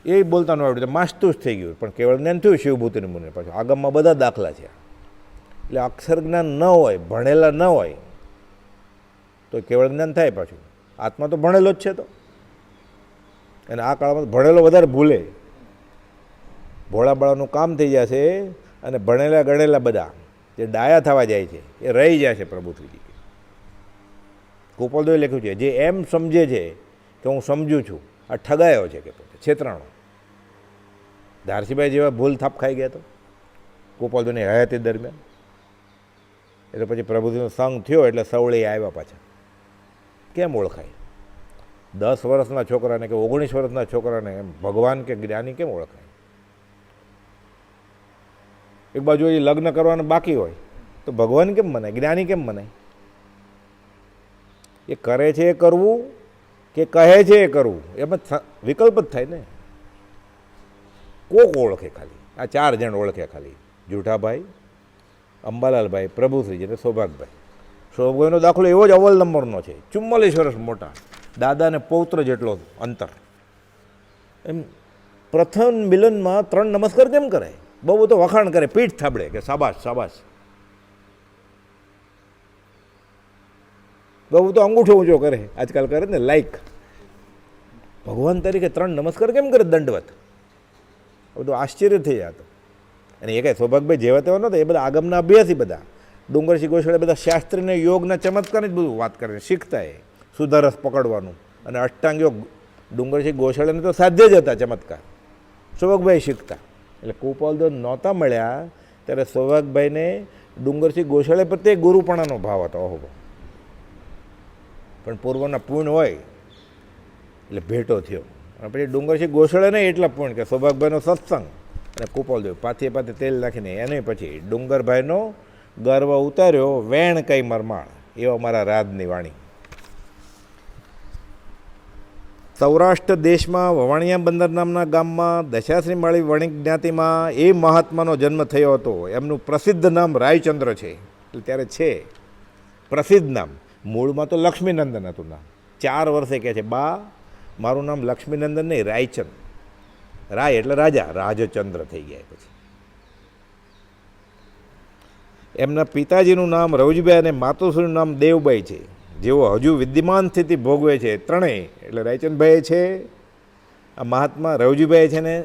એ બોલતા ન આવડ્યું, માસ્તુષ થઈ ગયું, પણ કેવળ જ્ઞાન થયું શિવભૂતિનું મુનિ. પાછું આગમમાં બધા દાખલા છે. એટલે અક્ષર જ્ઞાન ન હોય, ભણેલા ન હોય તો કેવળ જ્ઞાન થાય. પાછું આત્મા તો ભણેલો જ છે. તો અને આ કાળમાં ભણેલો વધારે ભૂલે, ભોળા બાળાનું કામ થઈ જશે, અને ભણેલા ગણેલા બધા જે ડાયા થવા જાય છે એ રહી જાય છે પ્રભુશ્રીજી. ગોપાલદેવે લખ્યું છે, જે એમ સમજે છે કે હું સમજું છું, આ ઠગાયો છે કે પોતે છેતરાણો. ધારસીભાઈ જેવા ભૂલ થાપ ખાઈ ગયા તો ગોપાલદેવની હયાતી દરમિયાન. એટલે પછી પ્રભુજીનો સંગ થયો એટલે સવળી આવ્યા પાછા. કેમ ઓળખાય? 10 વર્ષના છોકરાને કે 19 વર્ષના છોકરાને એમ ભગવાન કે જ્ઞાની કેમ ઓળખાય? એક બાજુ એ લગ્ન કરવાનું બાકી હોય તો ભગવાન કેમ મનાય, જ્ઞાની કેમ મનાય? એ કરે છે એ કરવું કે કહે છે એ કરવું, એમાં વિકલ્પ જ થાય ને. કોક ઓળખે ખાલી, આ 4 જણ ઓળખે ખાલી, જુઠાભાઈ, અંબાલાલભાઈ, પ્રભુશ્રીજી અને સૌભાગભાઈ. સૌભાગભાઈનો દાખલો એવો જ અવ્વલ નંબરનો છે, 44 વર્ષ મોટા, દાદાને પૌત્ર જેટલો અંતર. એમ પ્રથમ મિલનમાં 3 નમસ્કાર કેમ કરે? બહુ તો વખાણ કરે, પીઠ થાબડે કે શાબાશ શાબાશ. બહુ તો અંગૂઠો ઊંચો કરે, આજકાલ કરે ને લાઈક. ભગવાન તરીકે 3 નમસ્કાર કેમ કરે દંડવત? બધું આશ્ચર્ય થઈ જતું. અને એ કાંઈ સૌભાગભાઈ જેવા તેવા નહોતા, એ બધા આગમના અભ્યાસી બધા. ડુંગરસિંહ ગોસ્વામી બધા શાસ્ત્રીને યોગના ચમત્કાર જ બધું વાત કરે, શીખતા એ સુધારસ પકડવાનું. અને અષ્ટાંગ યોગ ડુંગરસિંહ ગોસ્વામીને તો સાધ્ય જ હતા ચમત્કાર, સૌભાગભાઈ શીખતા. એટલે ગોપાલદેવ નહોતા મળ્યા ત્યારે સૌભાગભાઈને ડુંગરસિંહ ગોસ્વામી પ્રત્યે ગુરુપણાનો ભાવ હતો. ઓહો, પણ પૂર્વના પૂર્ણ હોય એટલે ભેટો થયો. અને પછી ડુંગરસિંહ ગોસ્વામીને એટલા પૂર્ણ કે સૌભાગભાઈનો સત્સંગ અને ગોપાલદેવ પાથે પાથે તેલ નાખીને એને પછી ડુંગરભાઈનો ગર્વ ઉતાર્યો, વેણ કઈ મરમાળ, એવા મારા રાજની વાણી. સૌરાષ્ટ્ર દેશમાં વવાણિયા બંદર નામના ગામમાં દશાશ્રી માળી વણિક જ્ઞાતિમાં એ મહાત્માનો જન્મ થયો હતો. એમનું પ્રસિદ્ધ નામ રાયચંદ્ર છે. એટલે ત્યારે છે પ્રસિદ્ધ નામ. મૂળમાં તો લક્ષ્મીનંદન હતું નામ. 4 વર્ષે કહે છે, બા મારું નામ લક્ષ્મીનંદન નહીં, રાયચંદ. રાય એટલે રાજા, રાજચંદ્ર થઈ ગયા. પછી એમના પિતાજીનું નામ રવજીભાઈ અને માતુશ્રીનું નામ દેવબાઈ છે, જેઓ હજુ વિદ્યમાન સ્થિતિ ભોગવે છે. ત્રણેય એટલે રાયચંદભાઈ છે, આ મહાત્મા રવજીભાઈ છે ને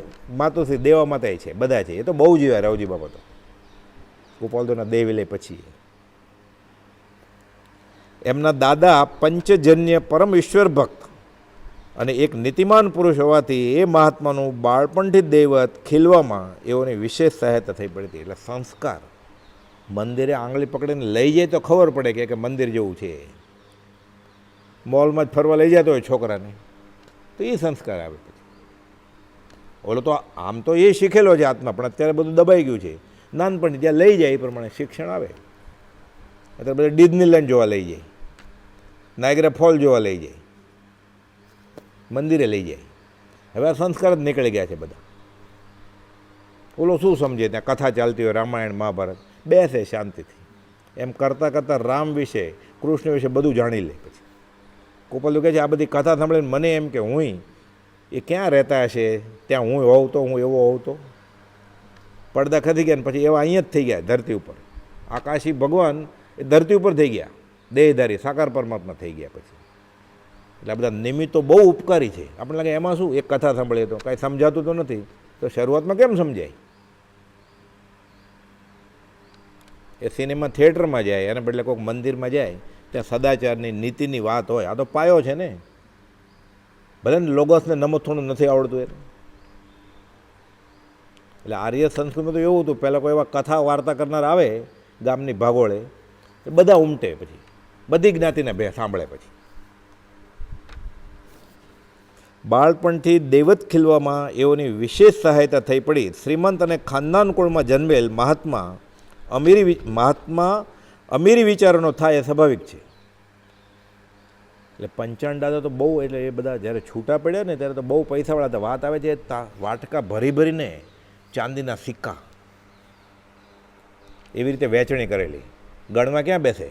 માતુશ્રી દેવા માતા છે, બધા છે. એ તો બહુ જીવ્યા રવજી બાબા તો, ગોપાલદેવના દેવ વિલય પછી. એમના દાદા પંચજન્ય પરમ ઈશ્વર ભક્ત અને એક નીતિમાન પુરુષ હોવાથી એ મહાત્માનું બાળપણથી દૈવત ખીલવામાં એઓની વિશેષ સહાયતા થઈ પડી હતી. એટલે સંસ્કાર, મંદિરે આંગળી પકડીને લઈ જાય તો ખબર પડે કે મંદિર જેવું છે. મોલમાં જ ફરવા લઈ જતો હોય છોકરાને તો એ સંસ્કાર આવે. પછી ઓલો તો આમ તો એ શીખેલો છે આત્મા, પણ અત્યારે બધું દબાઈ ગયું છે. નાનપણથી જ્યાં લઈ જાય એ પ્રમાણે શિક્ષણ આવે. અત્યારે બધા ડિઝનીલેન્ડ જોવા લઈ જાય, નાયગ્રા ફોલ જોવા લઈ જાય, મંદિરે લઈ જાય. હવે આ સંસ્કાર જ નીકળી ગયા છે બધા. ઓલો શું સમજે, ત્યાં કથા ચાલતી હોય રામાયણ મહાભારત, બેસે શાંતિથી. એમ કરતાં કરતાં રામ વિશે, કૃષ્ણ વિશે બધું જાણી લે. પછી ગોપાલદેવ કહે છે, આ બધી કથા સાંભળીને મને એમ કે હું એ ક્યાં રહેતા હશે, ત્યાં હું હોઉં તો, હું એવો હોઉં તો. પડદા ખસી ગયા ને પછી એવા અહીંયા જ થઈ ગયા ધરતી ઉપર. આકાશી ભગવાન એ ધરતી ઉપર થઈ ગયા, દેહધારી સાકાર પરમાત્મા થઈ ગયા. પછી એટલે આ બધા નિમિત્તો બહુ ઉપકારી છે. આપણે લાગે એમાં શું, એક કથા સાંભળીએ તો કાંઈ સમજાતું તો નથી, તો શરૂઆતમાં કેમ સમજાય? એ સિનેમા થિયેટરમાં જાય એને બદલે કોઈક મંદિરમાં જાય, ત્યાં સદાચારની નીતિની વાત હોય. આ તો પાયો છે ને. ભલે ને લોગસને નમથોણું નથી આવડતું એટલે આર્ય સંસ્કૃતિમાં તો એવું હતું, પહેલાં કોઈ એવા કથા વાર્તા કરનાર આવે ગામની ભાગોળે, એ બધા ઉમટે. પછી બધી જ્ઞાતિને સાંભળે. પછી બાળપણથી દૈવત ખીલવામાં એઓની વિશેષ સહાયતા થઈ પડી. શ્રીમંત અને ખાનદાન કુળમાં જન્મેલ મહાત્મા અમીરી વિચારોનો થાય એ સ્વાભાવિક છે. એટલે પંચાણ દાદા તો બહુ, એટલે એ બધા જ્યારે છૂટા પડ્યા ને ત્યારે તો બહુ પૈસાવાળા હતા. વાત આવે છે વાટકા ભરી ભરીને ચાંદીના સિક્કા એવી રીતે વેચણી કરેલી. ગણમાં ક્યાં બેસે?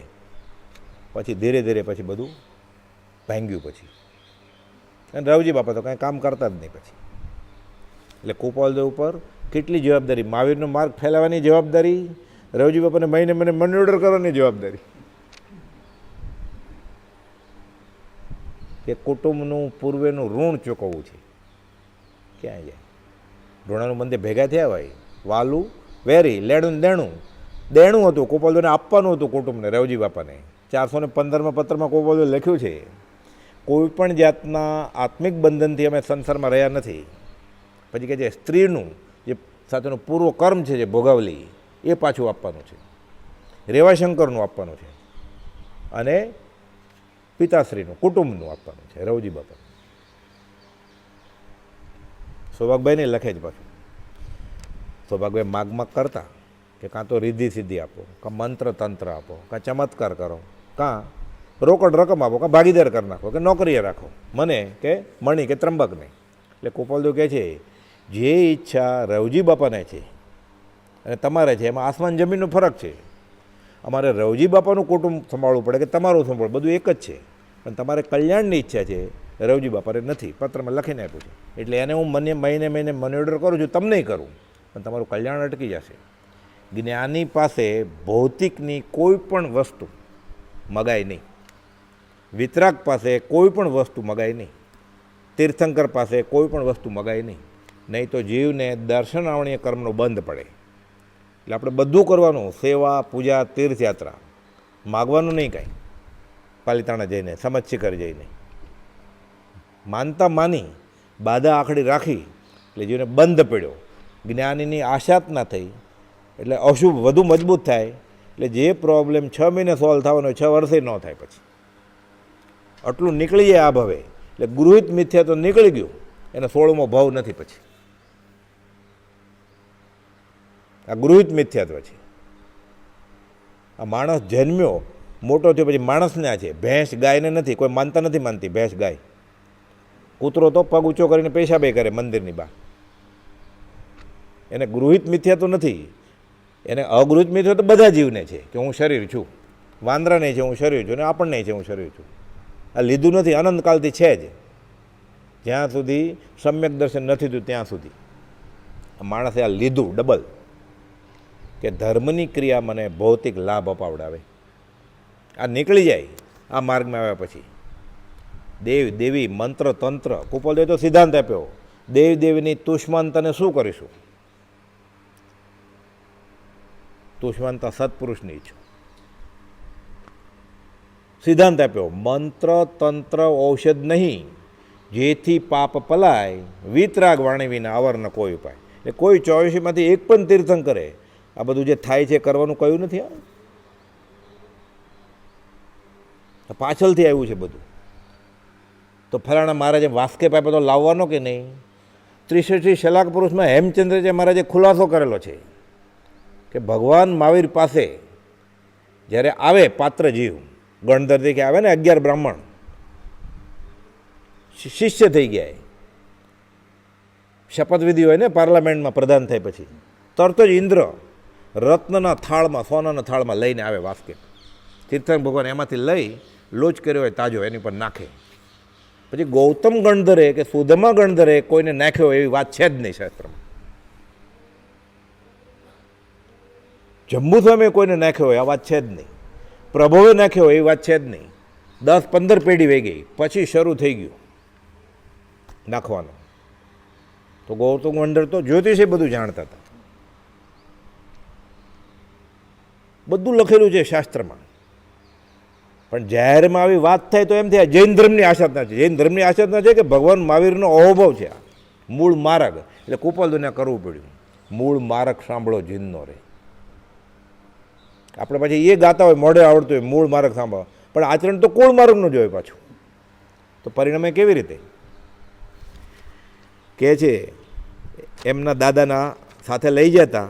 પછી ધીરે ધીરે પછી બધું ભાંગ્યું. પછી અને રાવજી બાપા તો કાંઈ કામ કરતા જ નહીં. પછી એટલે ગોપાલદેવ ઉપર કેટલી જવાબદારી, મહાવીરનો માર્ગ ફેલાવવાની જવાબદારી, રાવજી બાપાને મહિને મની ઓર્ડર કરવાની જવાબદારી, કે કુટુંબનું પૂર્વેનું ઋણ ચૂકવવું છે. ક્યાં જાય? ઋણાનું મંદિર ભેગા થયા હોય, વાલું વેરી, લેણું દેણું. દેણું હતું ગોપાલદેવને આપવાનું હતું કુટુંબને, રાવજી બાપાને. 415માં પત્રમાં ગોપાલે લખ્યું છે, કોઈ પણ જાતના આત્મિક બંધનથી અમે સંસારમાં રહ્યા નથી. પછી કે જે સ્ત્રીનું જે સાથેનું પૂર્વ કર્મ છે, જે ભોગાવલી, એ પાછું આપવાનું છે, રેવાશંકરનું આપવાનું છે, અને પિતાશ્રીનું કુટુંબનું આપવાનું છે, રવજી બાપા. સૌભાગભાઈને લખે જ પાછું. સૌભાગભાઈ માગ કરતા કે કાં તો રિદ્ધિ સિદ્ધિ આપો, કાં મંત્ર તંત્ર આપો, કાં ચમત્કાર કરો, કાં રોકડ રકમ આપો, કાં ભાગીદાર કરી નાખો, કે નોકરીએ રાખો, મને કે મણી કે ત્રંબકને. એટલે ગોપાલદેવ કહે છે, જે ઈચ્છા રવજી બાપાને છે અને તમારે છે, એમાં આસમાન જમીનનો ફરક છે. અમારે રવજી બાપાનું કુટુંબ સંભાળવું પડે કે તમારું સંભાળવું, બધું એક જ છે. પણ તમારે કલ્યાણની ઈચ્છા છે, રવજી બાપાને નથી. પત્રમાં લખીને આપ્યું છે. એટલે એને હું મહિને મની ઓર્ડર કરું છું, તમને કરું, પણ તમારું કલ્યાણ અટકી જશે. જ્ઞાની પાસે ભૌતિકની કોઈ પણ વસ્તુ મગાય નહીં, વિતરાગ પાસે કોઈ પણ વસ્તુ મગાય નહીં, તીર્થંકર પાસે કોઈ પણ વસ્તુ મગાય નહીં. નહીં તો જીવને દર્શનાવણીય કર્મનો બંધ પડે. એટલે આપણે બધું કરવાનું, સેવા, પૂજા, તીર્થયાત્રા, માગવાનું નહીં કાંઈ. પાલિતાણા જઈને, સમજશિખર જઈને માનતા માની, બાધા આખડી રાખી, એટલે જીવને બંધ પડ્યો. જ્ઞાનીની આશા જ ના થઈ, એટલે અશુભ વધુ મજબૂત થાય. એટલે જે પ્રોબ્લેમ 6 મહિને સોલ્વ થવાનો 6 વર્ષે ન થાય. પછી આટલું નીકળી જાય આ ભવે. એટલે ગૃહિત મિથ્યા તો નીકળી ગયું, એને 16મો ભાવ નથી. પછી આ ગૃહિત મિથ્યાત્વ છે. આ માણસ જન્મ્યો, મોટો થયો, પછી માણસને આ છે. ભેંસ ગાયને નથી, કોઈ માનતા નથી માનતી ભેંસ ગાય. કૂતરો તો પગ ઊંચો કરીને પેશાબે કરે મંદિરની બહાર. એને ગૃહિત મિથ્યા તો નથી, એને અગૃહિત મિથ્યા તો બધા જીવને છે કે હું શરીર છું. વાંદરાને છે હું શરીર છું, અને આપણને છે હું શરીર છું. આ લીધું નથી, અનંતકાલથી છે જ. જ્યાં સુધી સમ્યક દર્શન નથી થયું ત્યાં સુધી માણસે આ લીધું ડબલ, કે ધર્મની ક્રિયા મને ભૌતિક લાભ અપાવડાવે. આ નીકળી જાય આ માર્ગમાં આવ્યા પછી. દેવ દેવી, મંત્ર તંત્ર, ગોપાલદેવે તો સિદ્ધાંત આપ્યો, દેવ દેવીની તુષ્માંતને શું કરીશું? તુષ્માંતા સત્પુરુષની ઈચ્છા. સિદ્ધાંત આપ્યો, મંત્ર તંત્ર ઔષધ નહીં, જેથી પાપ પલાય, વિતરાગ વાણી વિના અવર ન કોઈ ઉપાય. એટલે કોઈ 24માંથી એક પણ તીર્થન કરે, આ બધું જે થાય છે કરવાનું કહ્યું નથી. આ પાછળથી આવ્યું છે બધું. તો ફલાણા મહારાજે વાસ્કે પાપ્યો તો લાવવાનો કે નહીં? ત્રિશેષી શલાક પુરુષમાં હેમચંદ્રજી મહારાજે ખુલાસો કરેલો છે કે ભગવાન મહાવીર પાસે જ્યારે આવે પાત્ર જીવ, ગણધર તરીકે આવે ને, 11 બ્રાહ્મણ શિષ્ય થઈ ગયા, શપથવિધિ હોય ને પાર્લામેન્ટમાં પ્રધાન થાય પછી, તરત જ ઇન્દ્ર રત્નના થાળમાં, સોનાના થાળમાં લઈને આવે વાસ્કે. તીર્થંકર ભગવાન એમાંથી લઈ લોચ કર્યો હોય તાજો એની પર નાખે. પછી ગૌતમ ગણધરે કે સુધમા ગણધરે કોઈને નાખ્યો એવી વાત છે જ નહીં શાસ્ત્રમાં. જંબુસ્વામીએ કોઈને નાખ્યો હોય આ વાત છે જ નહીં. પ્રભુએ નાખ્યો હોય એવી વાત છે જ નહીં. 10-15 પેઢી વહી ગઈ, પછી શરૂ થઈ ગયું નાખવાનું. તો ગૌતમ ગણધર તો જ્યોતિષે બધું જાણતા હતા, બધું લખેલું છે શાસ્ત્રમાં. પણ જાહેરમાં આવી વાત થાય તો એમ થાય જૈન ધર્મની આસાધના છે. જૈન ધર્મની આસાધના છે કે ભગવાન મહાવીરનો અહોભાવ છે, આ મૂળ માર્ગ. એટલે કુપાલદેવને કરવું પડ્યું, મૂળ માર્ગ સાંભળો જીનનો રે. આપણે પછી એ ગાતા હોય, મોઢે આવડતું હોય મૂળ માર્ગ સાંભળો, પણ આચરણ તો કુળ માર્ગનું જ હોય પાછું. તો પરિણામે કેવી રીતે કહે છે, એમના દાદાના સાથે લઈ જતા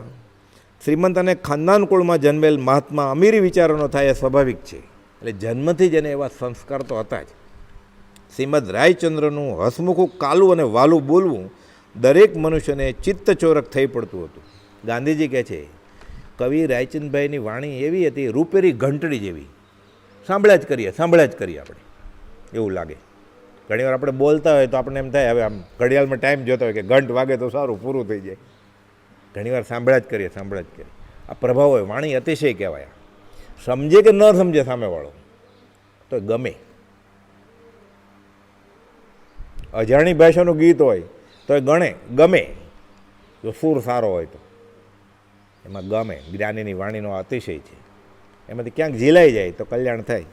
શ્રીમંત અને ખાનદાન કુળમાં જન્મેલ મહાત્મા અમીરી વિચારોનો થાય એ સ્વાભાવિક છે. એટલે જન્મથી જ એને એવા સંસ્કાર તો હતા જ. શ્રીમદ રાયચંદ્રનું હસમુખું કાલું અને વાલું બોલવું દરેક મનુષ્યને ચિત્તચોરક થઈ પડતું હતું. ગાંધીજી કહે છે, કવિ રાયચંદભાઈની વાણી એવી હતી, રૂપેરી ઘંટડી જેવી. સાંભળ્યા જ કરીએ આપણે, એવું લાગે. ઘણીવાર આપણે બોલતા હોય તો આપણને એમ થાય હવે આમ ઘડિયાળમાં ટાઈમ જોતા હોય કે ઘંટ વાગે તો સારું, પૂરું થઈ જાય. ઘણીવાર સાંભળ્યા જ કરીએ. આ પ્રભાવ હોય, વાણી અતિશય કહેવાય. સમજે કે ન સમજે સામેવાળો તો ગમે. અજાણી ભાષાનું ગીત હોય તો એ ગમે. જો સૂર સારો હોય તો એમાં ગમે. જ્ઞાનીની વાણીનો અતિશય છે. એમાંથી ક્યાંક ઝીલાઈ જાય તો કલ્યાણ થાય.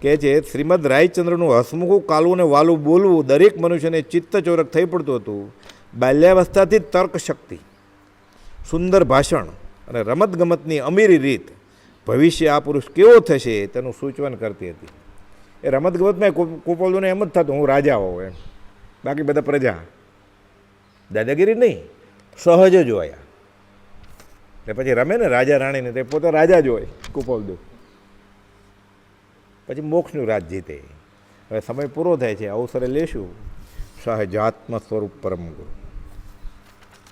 કે છે શ્રીમદ રાયચંદ્રનું હસમુખું કાલવું ને વાલું બોલવું દરેક મનુષ્યને ચિત્તચોરક થઈ પડતું હતું. બાલ્યાવસ્થાથી જ તર્ક શક્તિ, સુંદર ભાષણ અને રમતગમતની અમીરી રીત ભવિષ્ય આ પુરુષ કેવો થશે તેનું સૂચવન કરતી હતી. એ રમતગમતમાં ગોપાલજીને એમ જ થતું હું રાજા હોઉં એમ, બાકી બધા પ્રજા. દાદાગીરી નહીં, સહજ જ હોય. એટલે પછી રમે ને રાજા રાણીને તે પોતે રાજા જ હોય ગોપાલદેવ. પછી મોક્ષનું રાજ જીતે. હવે સમય પૂરો થાય છે, અવસરે લેશું. સહજાત્મ સ્વરૂપ પરમ ગુરુ.